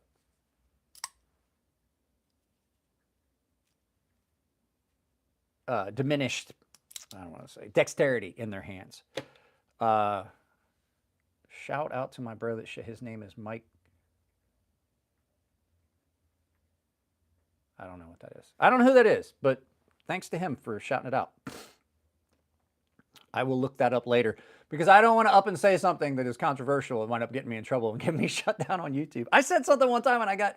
don't want to say, dexterity in their hands. Shout out to my brother. His name is Mike. I don't know what that is. I don't know who that is, but thanks to him for shouting it out. I will look that up later because I don't want to up and say something that is controversial and wind up getting me in trouble and get me shut down on YouTube. I said something one time and I got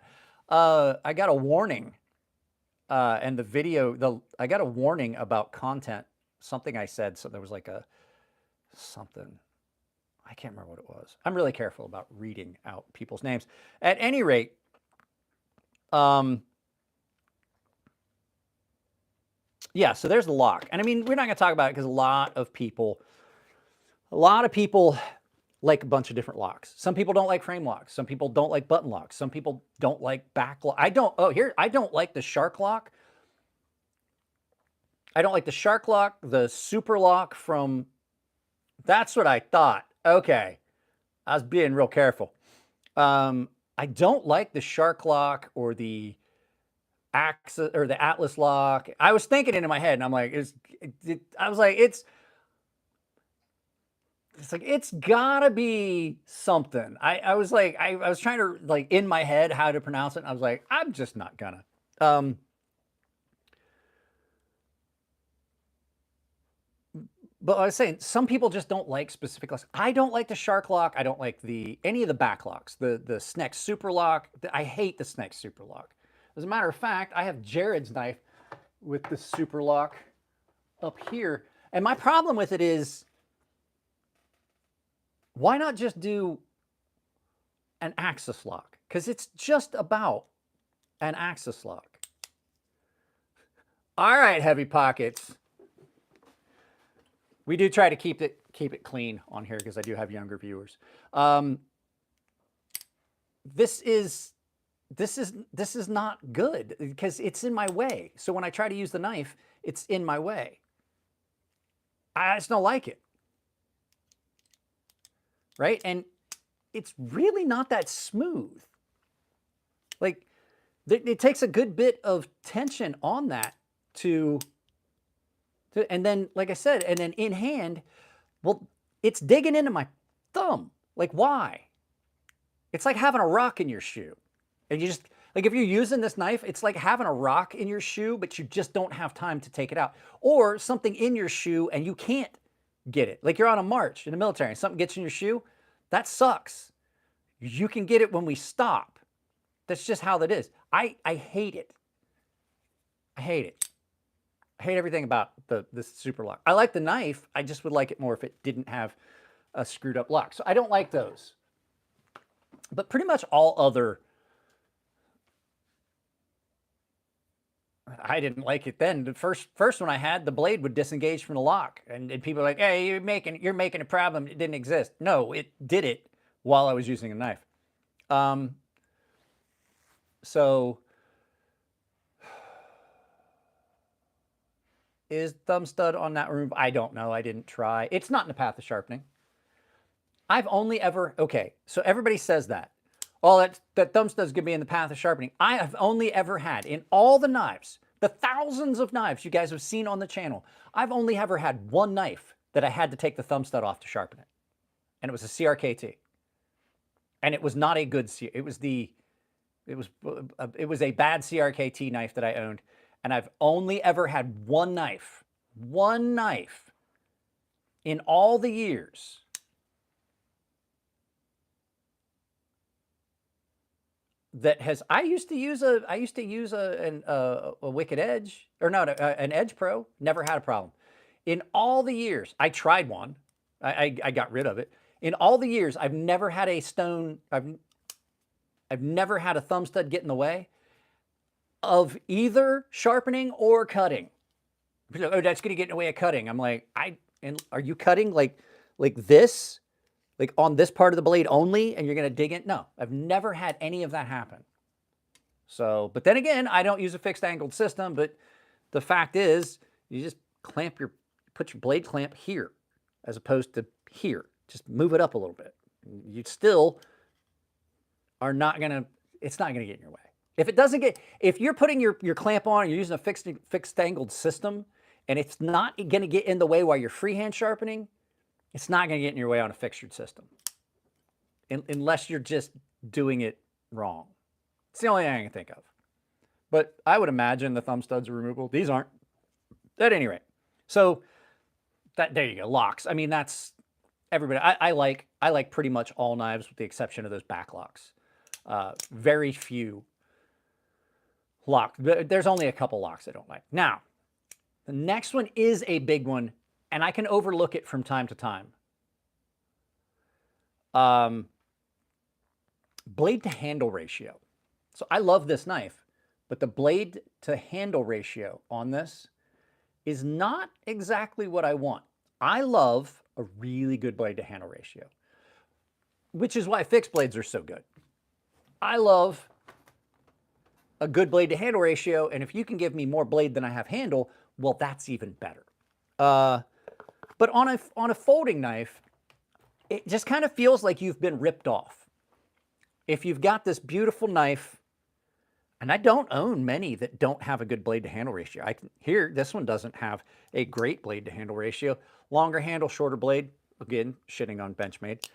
a warning. And the video, I got a warning about content. Something I said, so there was like something. I can't remember what it was. I'm really careful about reading out people's names. At any rate, yeah, so there's the lock. And I mean, we're not going to talk about it because a lot of people like a bunch of different locks. Some people don't like frame locks. Some people don't like button locks. Some people don't like back lock. I don't like the shark lock. I don't like the shark lock, the super lock from, that's what I thought. Okay. I was being real careful. I don't like the shark lock or the Axis or the Atlas lock. I was thinking it in my head and I'm like, it's like, it's gotta be something. I was like, I was trying to like in my head how to pronounce it. And I was like, I'm just not gonna. But I was saying, some people just don't like specific locks. I don't like the shark lock. I don't like any of the back locks. The Snex Super Lock. I hate the Snex Super Lock. As a matter of fact, I have Jared's knife with the super lock up here. And my problem with it is, why not just do an axis lock? Because it's just about an axis lock. All right, heavy pockets. We do try to keep it clean on here because I do have younger viewers. This is not good because it's in my way. So when I try to use the knife, it's in my way. I just don't like it. Right? And it's really not that smooth. Like, it takes a good bit of tension on that and then, like I said, and then in hand, well, it's digging into my thumb. Like, why? It's like having a rock in your shoe. And you just, like, if you're using this knife, it's like having a rock in your shoe, but you just don't have time to take it out. Or something in your shoe and you can't get it. Like you're on a march in the military and something gets in your shoe. That sucks. You can get it when we stop. That's just how that is. I hate it. I hate it. I hate everything about this super lock. I like the knife. I just would like it more if it didn't have a screwed up lock. So I don't like those. But pretty much all other, I didn't like it then. The first one I had, the blade would disengage from the lock. And people are like, hey, you're making a problem. It didn't exist. No, it did it while I was using a knife. So is thumb stud on that room? I don't know. I didn't try. It's not in the path of sharpening. I've only ever, okay, so everybody says that. Oh, that thumb stud's gonna be in the path of sharpening. I have only ever had, in all the knives, the thousands of knives you guys have seen on the channel, I've only ever had one knife that I had to take the thumb stud off to sharpen it. And it was a CRKT. And it was not a good, it was a bad CRKT knife that I owned. And I've only ever had one knife in all the years that has, I used to use a Wicked Edge, or no, an Edge Pro, never had a problem. In all the years, I tried one, I got rid of it. In all the years, I've never had a stone, I've never had a thumb stud get in the way of either sharpening or cutting. Oh, that's going to get in the way of cutting. I'm like, are you cutting like this? Like on this part of the blade only, and you're going to dig in? No, I've never had any of that happen. So, but then again, I don't use a fixed angled system, but the fact is, you just put your blade clamp here, as opposed to here. Just move it up a little bit. You still are not going to, it's not going to get in your way. If it doesn't get, if you're putting your clamp on, and you're using a fixed angled system, and it's not going to get in the way while you're freehand sharpening, it's not going to get in your way on a fixtured system. Unless you're just doing it wrong. It's the only thing I can think of. But I would imagine the thumb studs are removable. These aren't. At any rate. So there you go. Locks. I mean, that's everybody. I like pretty much all knives with the exception of those back locks. Very few locks. There's only a couple locks I don't like. Now, the next one is a big one, and I can overlook it from time to time. Blade to handle ratio. So I love this knife, but the blade to handle ratio on this is not exactly what I want. I love a really good blade to handle ratio, which is why fixed blades are so good. I love a good blade to handle ratio, and if you can give me more blade than I have handle, well, that's even better. But on a folding knife, it just kind of feels like you've been ripped off. If you've got this beautiful knife, and I don't own many that don't have a good blade to handle ratio. Here, this one doesn't have a great blade to handle ratio. Longer handle, shorter blade. Again, shitting on Benchmade.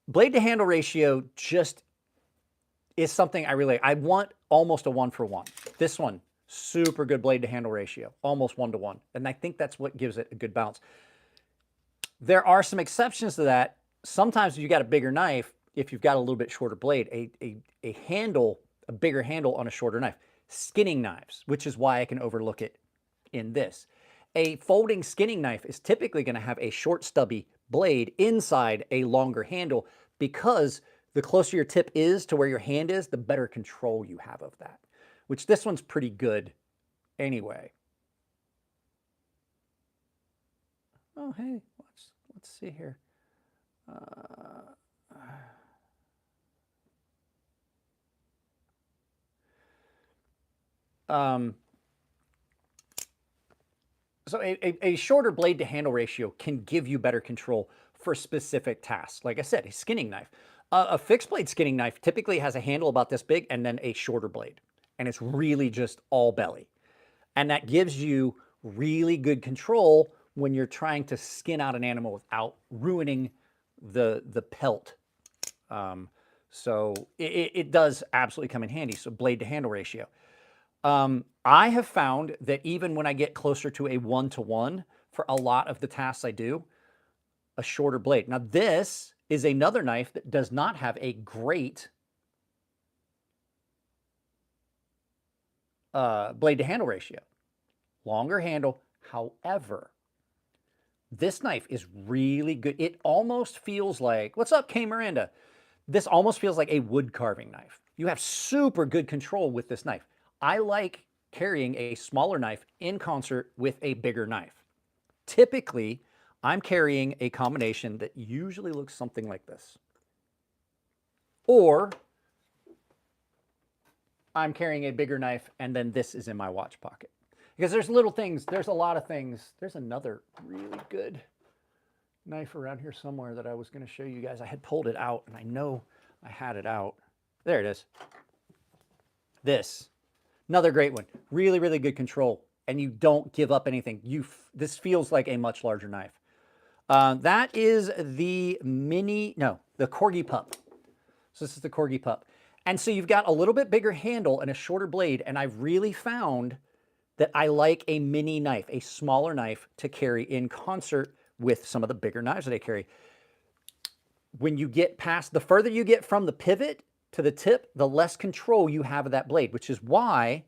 Blade to handle ratio just is something I want almost a 1-for-1. This one, super good blade to handle ratio, almost 1-to-1. And I think that's what gives it a good balance. There are some exceptions to that. Sometimes if you got a bigger knife, if you've got a little bit shorter blade, a handle a bigger handle on a shorter knife. Skinning knives, which is why I can overlook it in this. A folding skinning knife is typically going to have a short stubby blade inside a longer handle, because the closer your tip is to where your hand is, the better control you have of that, which this one's pretty good anyway. Oh, hey, let's see here. So a shorter blade to handle ratio can give you better control for specific tasks. Like I said, a skinning knife. A fixed blade skinning knife typically has a handle about this big and then a shorter blade. And it's really just all belly. And that gives you really good control when you're trying to skin out an animal without ruining the pelt. So it does absolutely come in handy. So blade to handle ratio. I have found that even when I get closer to a 1-to-1 for a lot of the tasks I do, a shorter blade. Now this is another knife that does not have a great blade to handle ratio. Longer handle. However, this knife is really good. It almost feels like, what's up, K Miranda? This almost feels like a wood carving knife. You have super good control with this knife. I like carrying a smaller knife in concert with a bigger knife. Typically, I'm carrying a combination that usually looks something like this. Or I'm carrying a bigger knife and then this is in my watch pocket. Because there's little things, there's a lot of things. There's another really good knife around here somewhere that I was going to show you guys. I had pulled it out and I know I had it out. There it is. This. Another great one. Really, really good control. And you don't give up anything. This feels like a much larger knife. That is the the Corgi Pup. So this is the Corgi Pup. And so you've got a little bit bigger handle and a shorter blade. And I've really found that I like a mini knife, a smaller knife to carry in concert with some of the bigger knives that I carry. When you get past, the further you get from the pivot to the tip, the less control you have of that blade, which is why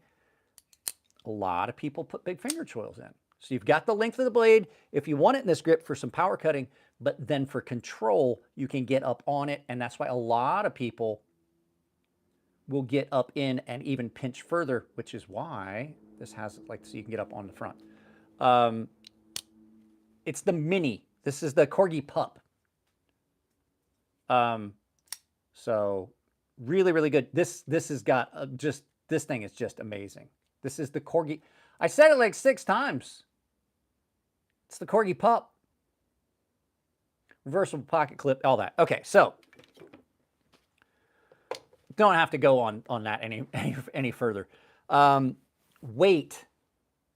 a lot of people put big finger choils in. So you've got the length of the blade if you want it in this grip for some power cutting, but then for control, you can get up on it. And that's why a lot of people will get up in and even pinch further, which is why this has, like, so you can get up on the front. It's the mini. This is the Corgi Pup. So really, really good. This has got this thing is just amazing. This is the Corgi. I said it like 6 times. It's the Corgi Pup. Reversible pocket clip, all that. Okay, so don't have to go on that any further. Weight.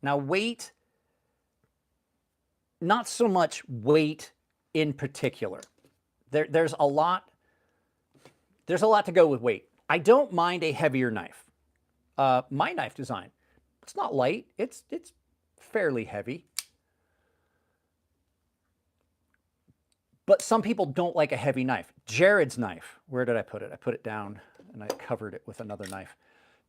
Now weight, not so much weight in particular. There's a lot to go with weight. I don't mind a heavier knife. My knife design, it's not light. It's fairly heavy. But some people don't like a heavy knife. Jared's knife, where did I put it? I put it down and I covered it with another knife.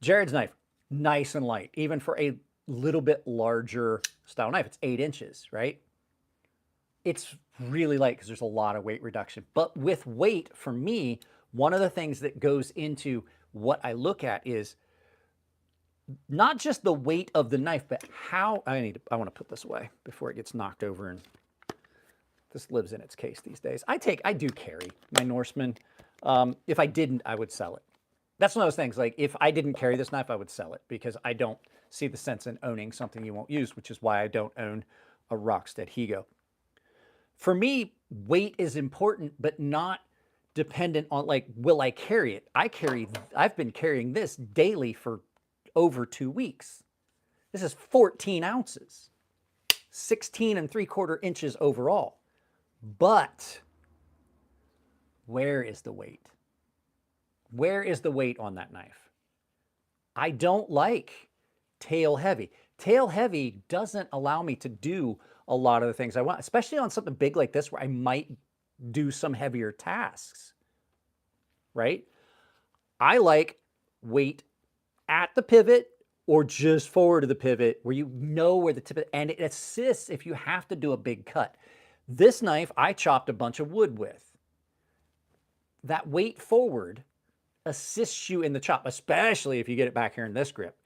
Jared's knife, nice and light, even for a little bit larger style knife. It's 8 inches, right? It's really light because there's a lot of weight reduction. But with weight, for me, one of the things that goes into what I look at is not just the weight of the knife, but how I want to put this away before it gets knocked over, and this lives in its case these days. I do carry my Norseman. If I didn't, I would sell it. That's one of those things, like if I didn't carry this knife, I would sell it because I don't see the sense in owning something you won't use, which is why I don't own a Rockstead Higo. For me, weight is important, but not dependent on, like, will I carry it? I've been carrying this daily for over 2 weeks. This is 14 ounces, 16 3/4 inches overall. But where is the weight? Where is the weight on that knife? I don't like tail heavy. Tail heavy doesn't allow me to do a lot of the things I want, especially on something big like this where I might do some heavier tasks, right? I like weight at the pivot or just forward of the pivot where you know where the tip is, and it assists if you have to do a big cut. This knife, I chopped a bunch of wood with. That weight forward assists you in the chop, especially if you get it back here in this grip.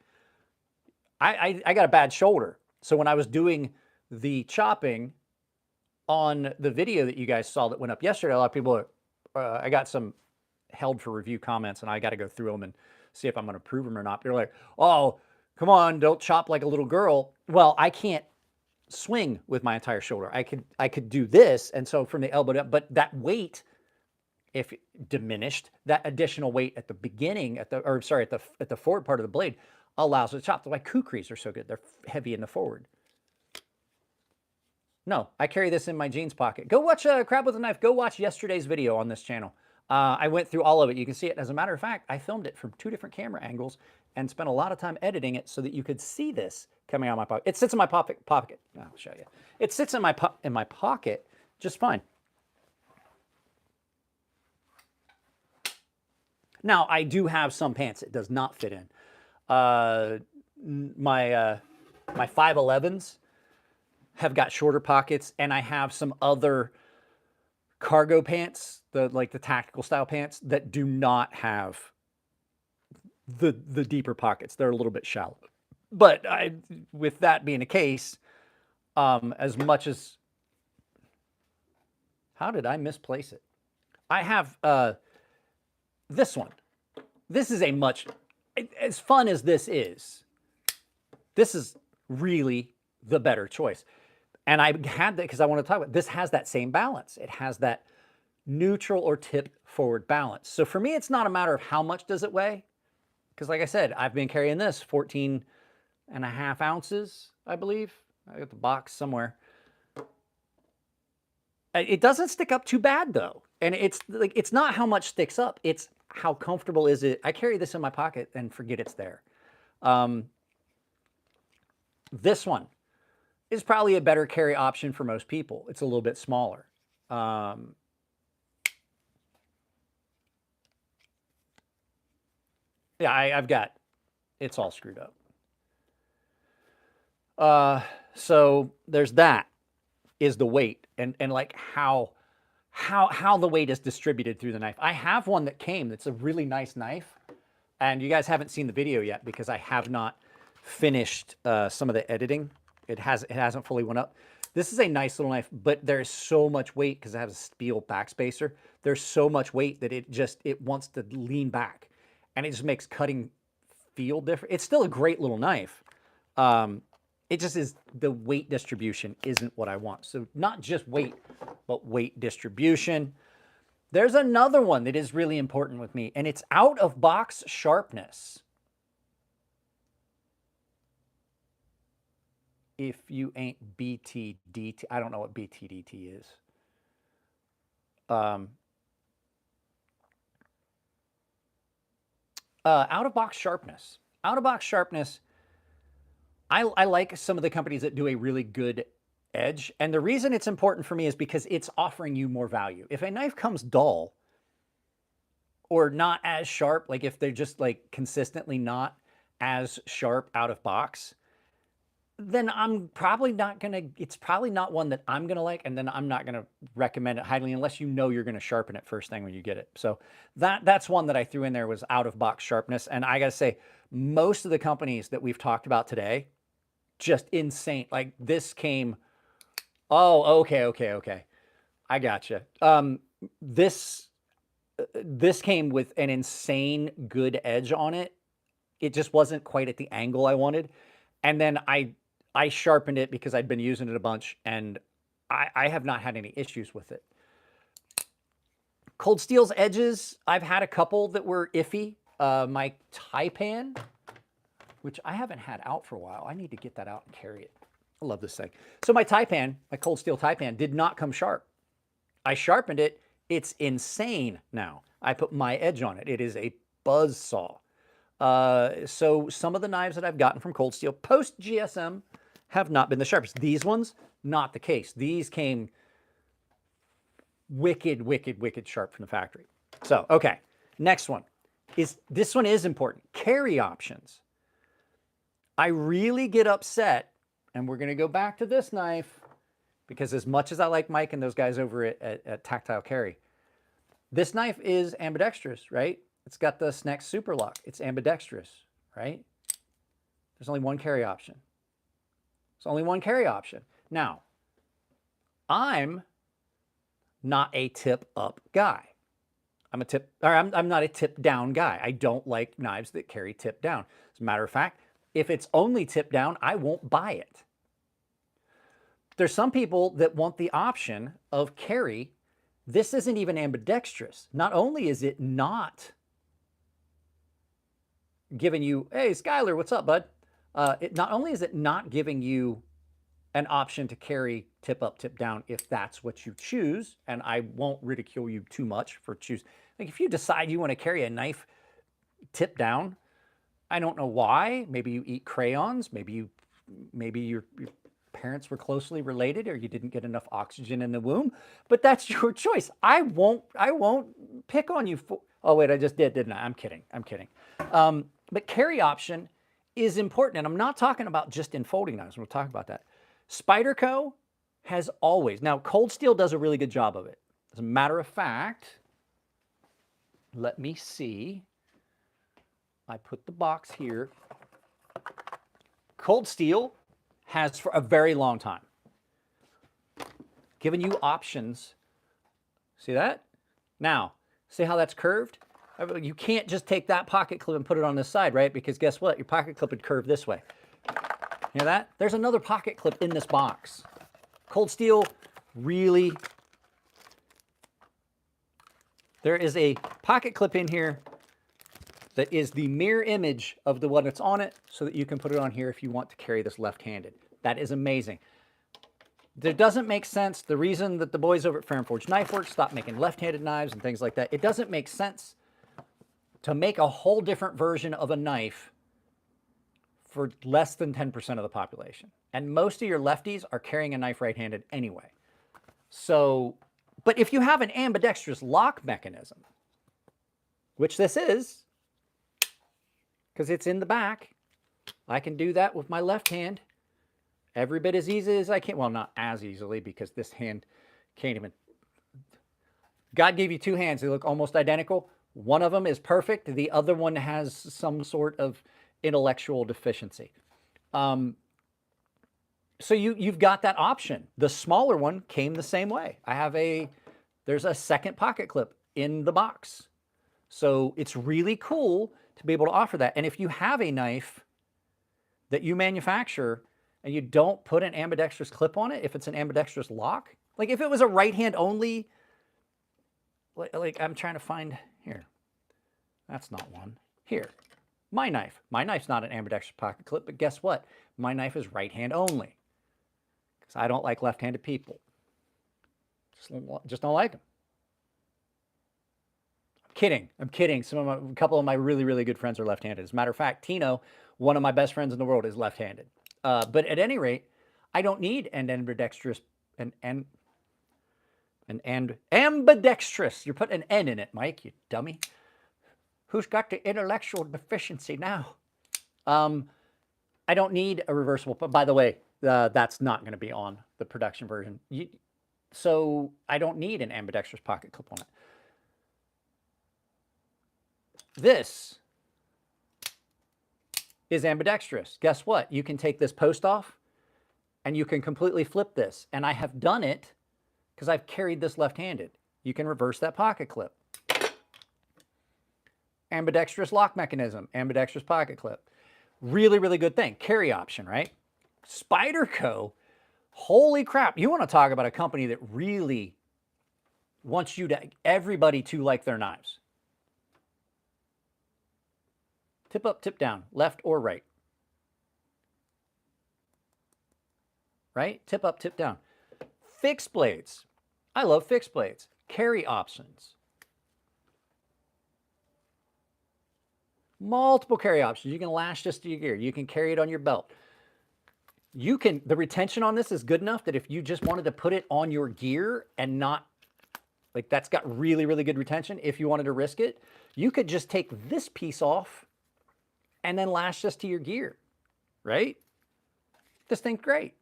I got a bad shoulder. So when I was doing the chopping on the video that you guys saw that went up yesterday, a lot of people, I got some held for review comments, and I got to go through them and see if I'm going to prove them or not. They're like, oh, come on, don't chop like a little girl. Well, I can't swing with my entire shoulder. I could do this, and so from the elbow up, but that weight, if diminished, that additional weight at the beginning, at the forward part of the blade, allows it to chop. That's why kukris are so good. They're heavy in the forward. No, I carry this in my jeans pocket. Go watch Crab with a Knife. Go watch yesterday's video on this channel. I went through all of it. You can see it. As a matter of fact, I filmed it from 2 different camera angles and spent a lot of time editing it so that you could see this coming out of my pocket. It sits in my pocket. I'll show you. It sits in my pocket just fine. Now, I do have some pants it does not fit in. My 511s have got shorter pockets, and I have some other cargo pants, like the tactical style pants, that do not have the deeper pockets. They're a little bit shallow. But with that being the case, as much as... How did I misplace it? I have this one. This is a much... As fun as this is really the better choice. And I had that because I want to talk about this. Has that same balance. It has that neutral or tip forward balance. So for me, it's not a matter of how much does it weigh. Because like I said, I've been carrying this 14.5 ounces, I believe. I got the box somewhere. It doesn't stick up too bad though. And it's like, it's not how much sticks up. It's how comfortable is it. I carry this in my pocket and forget it's there. This one is probably a better carry option for most people. It's a little bit smaller. Yeah, I've got, it's all screwed up. So there's that, is the weight and like how the weight is distributed through the knife. I have one that came that's a really nice knife, and you guys haven't seen the video yet because I have not finished some of the editing. It hasn't fully went up. This is a nice little knife, but there's so much weight because it has a Spiel backspacer. There's so much weight that it wants to lean back, and it just makes cutting feel different. It's still a great little knife. It just is, the weight distribution isn't what I want. So not just weight, but weight distribution. There's another one that is really important with me, and it's out of box sharpness. If you ain't BTDT, I don't know what BTDT is. Out of box sharpness. Out of box sharpness, I like some of the companies that do a really good edge. And the reason it's important for me is because it's offering you more value. If a knife comes dull or not as sharp, like if they're just like consistently not as sharp out of box, then I'm probably not going to, it's probably not one that I'm going to like, and then I'm not going to recommend it highly unless you know you're going to sharpen it first thing when you get it. So that's one that I threw in there, was out of box sharpness. And I got to say, most of the companies that we've talked about today, just insane. Like this came, oh, okay. I gotcha. This came with an insane good edge on it. It just wasn't quite at the angle I wanted. And then I sharpened it because I'd been using it a bunch, and I have not had any issues with it. Cold Steel's edges, I've had a couple that were iffy. My Taipan, which I haven't had out for a while. I need to get that out and carry it. I love this thing. So my Taipan, my Cold Steel Taipan, did not come sharp. I sharpened it. It's insane now. I put my edge on it. It is a buzz saw. So some of the knives that I've gotten from Cold Steel post GSM have not been the sharpest. These ones, not the case. These came wicked sharp from the factory. So, okay, next one. is this one is important. Carry options. I really get upset, and we're going to go back to this knife because as much as I like Mike and those guys over at Tactile Carry, this knife is ambidextrous, right? It's got the Snex Super Lock. It's ambidextrous, right? There's only one carry option. There's only one carry option. Now, I'm not a tip up guy. I'm not a tip down guy. I don't like knives that carry tip down. As a matter of fact, if it's only tip down, I won't buy it. There's some people that want the option of carry. This isn't even ambidextrous. Not only is it not giving you, hey, Skyler, what's up, bud? Not only is it not giving you an option to carry tip up, tip down if that's what you choose, and I won't ridicule you too much for choose. Like if you decide you want to carry a knife tip down, I don't know why. Maybe you eat crayons. Maybe your parents were closely related, or you didn't get enough oxygen in the womb. But that's your choice. I won't pick on you for. Oh wait, I just did, didn't I? I'm kidding. I'm kidding. But carry option is important, and I'm not talking about just in folding knives. We'll talk about that. Spyderco has always, now Cold Steel does a really good job of it. As a matter of fact, let me see. I put the box here. Cold Steel has for a very long time given you options. See that? Now, see how that's curved? You can't just take that pocket clip and put it on this side, right? Because guess what? Your pocket clip would curve this way. You know that? There's another pocket clip in this box. Cold Steel really, there is a pocket clip in here that is the mirror image of the one that's on it so that you can put it on here if you want to carry this left-handed. That is amazing. It doesn't make sense. The reason that the boys over at Fair & Forged Knife Works stopped making left-handed knives and things like that, it doesn't make sense to make a whole different version of a knife for less than 10% of the population. And most of your lefties are carrying a knife right-handed anyway. So, but if you have an ambidextrous lock mechanism, which this is, because it's in the back, I can do that with my left hand every bit as easy as I can. Well, not as easily because this hand can't even. God gave you two hands. They look almost identical. One of them is perfect. The other one has some sort of intellectual deficiency. So you've got that option. The smaller one came the same way. There's a second pocket clip in the box. So it's really cool to be able to offer that. And if you have a knife that you manufacture and you don't put an ambidextrous clip on it, if it's an ambidextrous lock, like if it was a right hand only, like I'm trying to find here. That's not one. Here, my knife. My knife's not an ambidextrous pocket clip, but guess what? My knife is right hand only because I don't like left-handed people. Just don't like them. I'm kidding. A couple of my really, really good friends are left-handed. As a matter of fact, Tino, one of my best friends in the world, is left-handed. But at any rate, I don't need an ambidextrous, ambidextrous. You're putting an N in it, Mike, you dummy. Who's got the intellectual deficiency now? I don't need a reversible, but by the way, that's not going to be on the production version. So I don't need an ambidextrous pocket clip on it. This is ambidextrous. Guess what? You can take this post off and you can completely flip this. And I have done it because I've carried this left-handed. You can reverse that pocket clip. Ambidextrous lock mechanism, ambidextrous pocket clip. Really, really good thing. Carry option, right? Spyderco, holy crap. You want to talk about a company that really wants everybody to like their knives. Tip up, tip down, left or right. Right? Tip up, tip down. Fixed blades. I love fixed blades. Carry options. Multiple carry options. You can lash this to your gear. You can carry it on your belt. The retention on this is good enough that if you just wanted to put it on your gear and not Like that's got really, really good retention. If you wanted to risk it, you could just take this piece off and then lash this to your gear, right? This thing's great.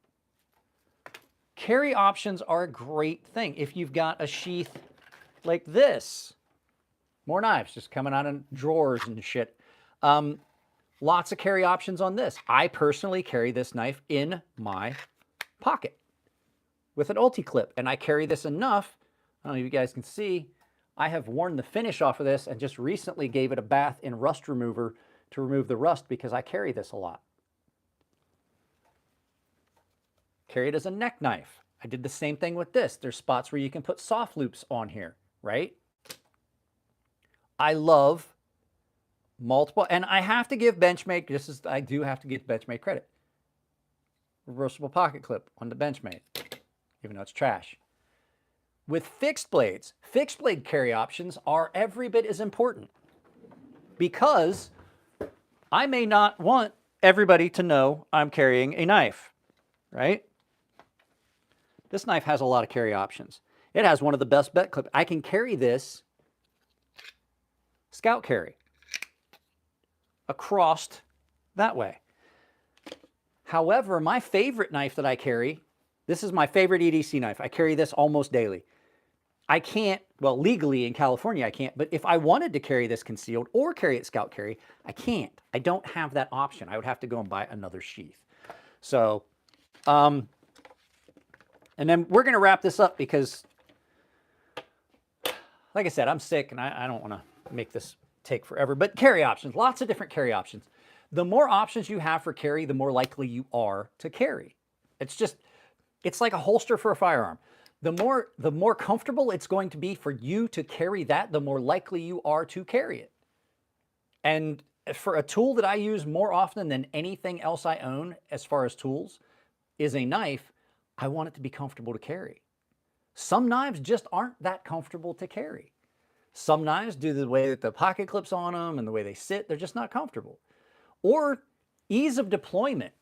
Carry options are a great thing. If you've got a sheath like this, more knives just coming out of drawers and shit. Lots of carry options on this. I personally carry this knife in my pocket with an ulti clip, and I carry this enough. I don't know if you guys can see, I have worn the finish off of this and just recently gave it a bath in rust remover to remove the rust because I carry this a lot. Carry it as a neck knife. I did the same thing with this. There's spots where you can put soft loops on here, right? I love multiple, and I have to give Benchmade, I do have to give Benchmade credit. Reversible pocket clip on the Benchmade, even though it's trash. With fixed blades, fixed blade carry options are every bit as important because I may not want everybody to know I'm carrying a knife, right? This knife has a lot of carry options. It has one of the best bet clips. I can carry this scout carry across that way. However, my favorite knife that I carry, this is my favorite EDC knife. I carry this almost daily. I can't, well, legally in California I can't, but if I wanted to carry this concealed or carry it scout carry, I can't. I don't have that option. I would have to go and buy another sheath. So, and then we're going to wrap this up because, like I said, I'm sick and I don't want to make this take forever, but carry options, lots of different carry options. The more options you have for carry, the more likely you are to carry. It's like a holster for a firearm. The more comfortable it's going to be for you to carry that, the more likely you are to carry it. And for a tool that I use more often than anything else I own as far as tools is a knife, I want it to be comfortable to carry. Some knives just aren't that comfortable to carry. Some knives, due to the way that the pocket clips on them and the way they sit, they're just not comfortable. Or ease of deployment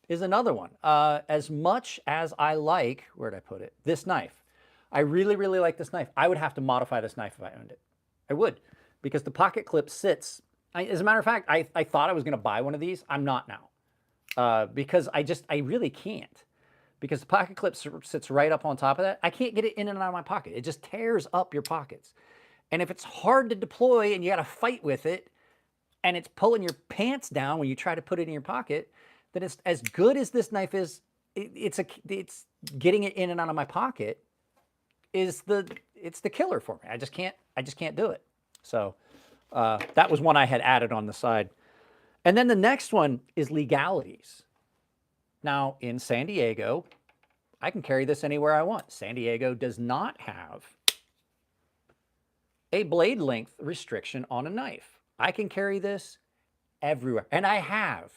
is another one. As much as I like, where did I put it? This knife. I really, really like this knife. I would have to modify this knife if I owned it. I would, because the pocket clip sits. As a matter of fact, I thought I was going to buy one of these. I'm not now, because I really can't. Because the pocket clip sits right up on top of that. I can't get it in and out of my pocket. It just tears up your pockets. And if it's hard to deploy and you got to fight with it, and it's pulling your pants down when you try to put it in your pocket, then it's as good as this knife is. It's getting it in and out of my pocket it's the killer for me. I just can't do it. So that was one I had added on the side. And then the next one is Legalities. Now in San Diego, I can carry this anywhere I want. San Diego does not have a blade length restriction on a knife. I can carry this everywhere, and I have.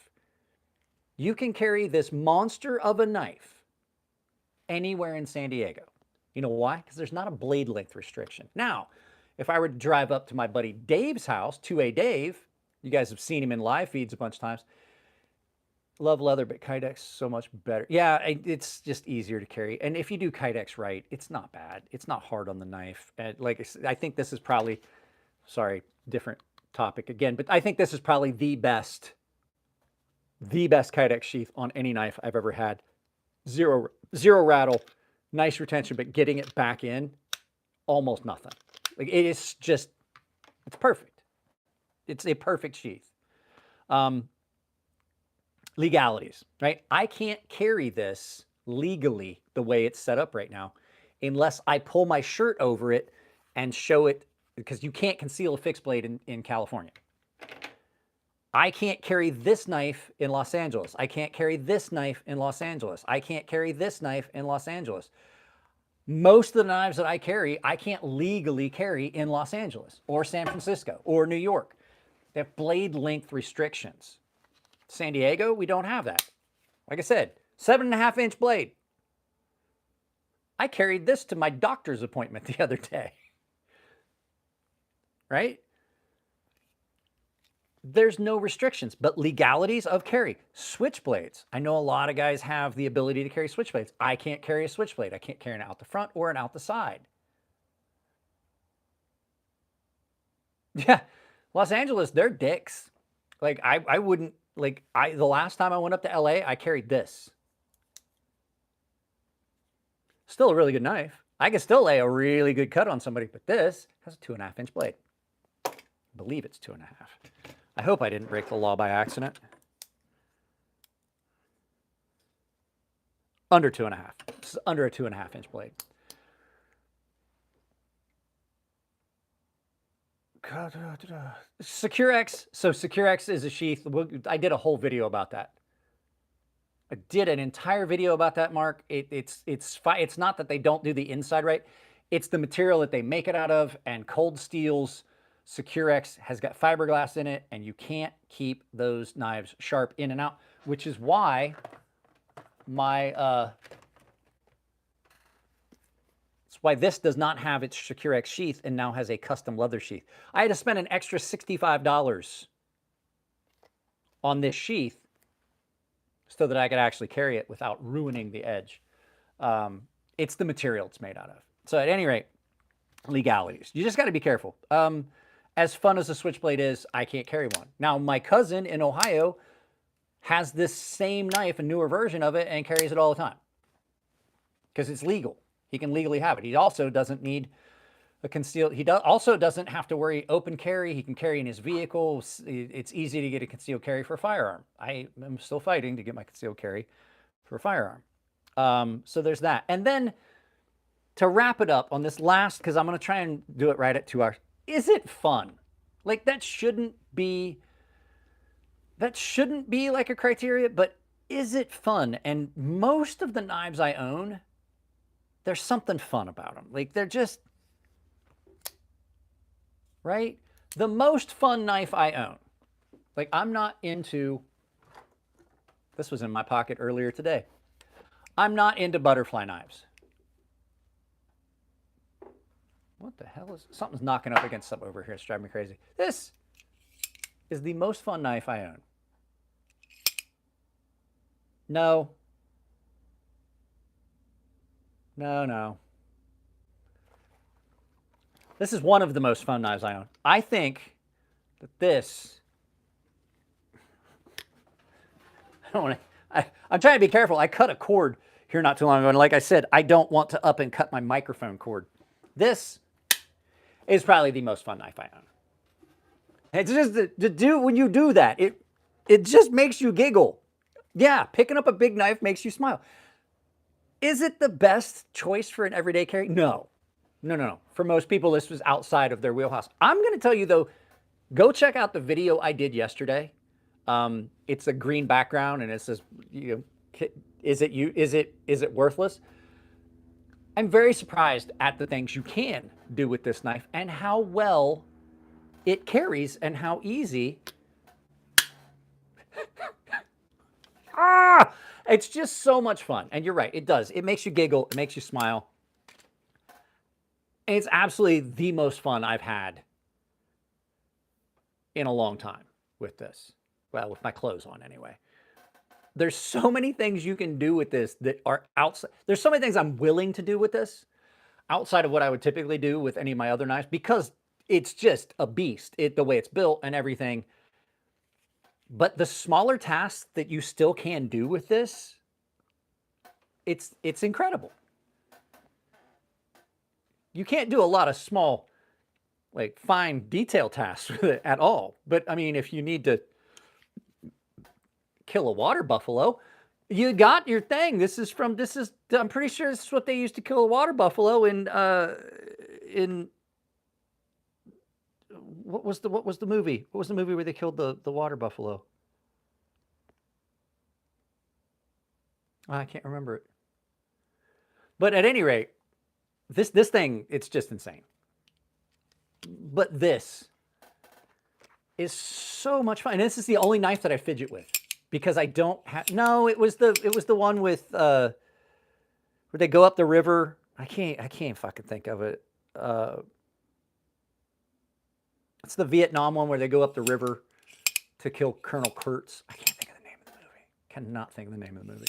You can carry this monster of a knife anywhere in San Diego. You know why? Because there's not a blade length restriction. Now, if I were to drive up to my buddy Dave's house, 2A Dave, you guys have seen him in live feeds a bunch of times. Love leather, but Kydex so much better. Yeah, it's just easier to carry. And if you do Kydex right, it's not bad. It's not hard on the knife. And like I think this is probably, sorry, different topic again, but I think this is probably the best Kydex sheath on any knife I've ever had. Zero rattle, nice retention, but getting it back in, almost nothing. Like it's perfect. It's a perfect sheath. Legalities, right? I can't carry this legally the way it's set up right now unless I pull my shirt over it and show it, because you can't conceal a fixed blade in California. I can't carry this knife in Los Angeles. I can't carry this knife in Los Angeles. I can't carry this knife in Los Angeles. Most of the knives that I carry, I can't legally carry in Los Angeles or San Francisco or New York. They have blade length restrictions. San Diego, we don't have that. Like I said, 7.5-inch blade. I carried this to my doctor's appointment the other day. Right? There's no restrictions, but legalities of carry. Switchblades. I know a lot of guys have the ability to carry switchblades. I can't carry a switchblade. I can't carry it out the front or an out the side. Yeah, Los Angeles, they're dicks. Like I wouldn't like the last time I went up to LA, I carried this. Still a really good knife. I can still lay a really good cut on somebody, but this has a 2.5-inch blade. I believe it's 2.5. I hope I didn't break the law by accident. Under 2.5. This is under a 2.5-inch blade. SecureX. So SecureX is a sheath. I did a whole video about that. I did an entire video about that, Mark. It's not that they don't do the inside right. It's the material that they make it out of, and cold steels. SecureX has got fiberglass in it, and you can't keep those knives sharp in and out, which is why my it's why this does not have its SecureX sheath and now has a custom leather sheath. I had to spend an extra $65 on this sheath so that I could actually carry it without ruining the edge. It's the material it's made out of. So at any rate, legalities. You just got to be careful. As fun as a switchblade is, I can't carry one. Now, my cousin in Ohio has this same knife, a newer version of it, and carries it all the time because it's legal. He can legally have it. He also doesn't need a concealed. He also doesn't have to worry open carry. He can carry in his vehicle. It's easy to get a concealed carry for a firearm. I am still fighting to get my concealed carry for a firearm. So there's that. And then to wrap it up on this last, because I'm going to try and do it right at 2 hours. Is it fun? Like that shouldn't be like a criteria, but is it fun? And most of the knives I own, there's something fun about them. Like they're just, right? The most fun knife I own. Like I'm not into, this was in my pocket earlier today. I'm not into butterfly knives. What the hell is, something's knocking up against something over here. It's driving me crazy. This is the most fun knife I own. No. No. This is one of the most fun knives I own. I think that this, I'm trying to be careful. I cut a cord here not too long ago, and like I said, I don't want to up and cut my microphone cord. This is probably the most fun knife I own. It's just to do, when you do that, it just makes you giggle. Yeah, picking up a big knife makes you smile. Is it the best choice for an everyday carry? No. For most people, this was outside of their wheelhouse. I'm going to tell you though, go check out the video I did yesterday. It's a green background and it says, you know, is it worthless? I'm very surprised at the things you can do with this knife and how well it carries and how easy. It's just so much fun. And you're right, it does. It makes you giggle, it makes you smile. And it's absolutely the most fun I've had in a long time with this. Well, with my clothes on anyway. There's so many things you can do with this that are outside. There's so many things I'm willing to do with this outside of what I would typically do with any of my other knives because it's just a beast, the way it's built and everything. But the smaller tasks that you still can do with this, it's incredible. You can't do a lot of small, like fine detail tasks with it at all. But I mean, if you need to kill a water buffalo, you got your thing. I'm pretty sure this is what they used to kill a water buffalo in what was the movie? What was the movie where they killed the water buffalo? I can't remember it. But at any rate, this thing, it's just insane. But this is so much fun. And this is the only knife that I fidget with because I don't have, no, it was the one with, where they go up the river. I can't fucking think of it. It's the Vietnam one where they go up the river to kill Colonel Kurtz. I can't think of the name of the movie. Cannot think of the name of the movie.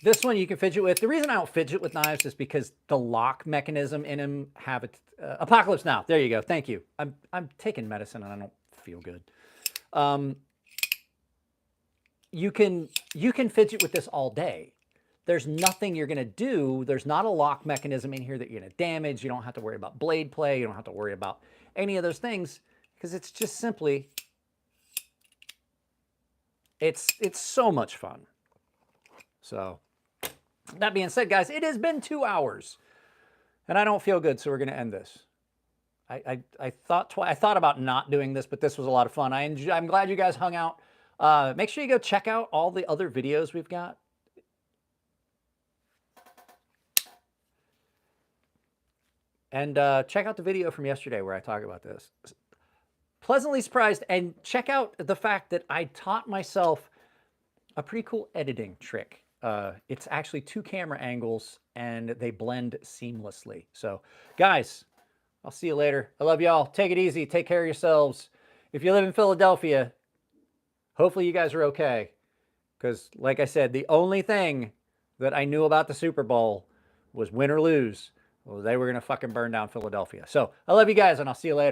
This one you can fidget with. The reason I don't fidget with knives is because the lock mechanism in them have it. Apocalypse Now. There you go. Thank you. I'm taking medicine and I don't feel good. You can fidget with this all day. There's nothing you're going to do. There's not a lock mechanism in here that you're going to damage. You don't have to worry about blade play. You don't have to worry about any of those things because it's just simply, it's so much fun. So that being said, guys, it has been 2 hours and I don't feel good. So we're going to end this. I thought about not doing this, but this was a lot of fun. I'm glad you guys hung out. Make sure you go check out all the other videos we've got. And check out the video from yesterday where I talk about this. Pleasantly surprised, and check out the fact that I taught myself a pretty cool editing trick. It's actually 2 camera angles and they blend seamlessly. So guys, I'll see you later. I love y'all. Take it easy. Take care of yourselves. If you live in Philadelphia, hopefully you guys are okay. Because like I said, the only thing that I knew about the Super Bowl was win or lose. Well, they were going to fucking burn down Philadelphia. So I love you guys and I'll see you later.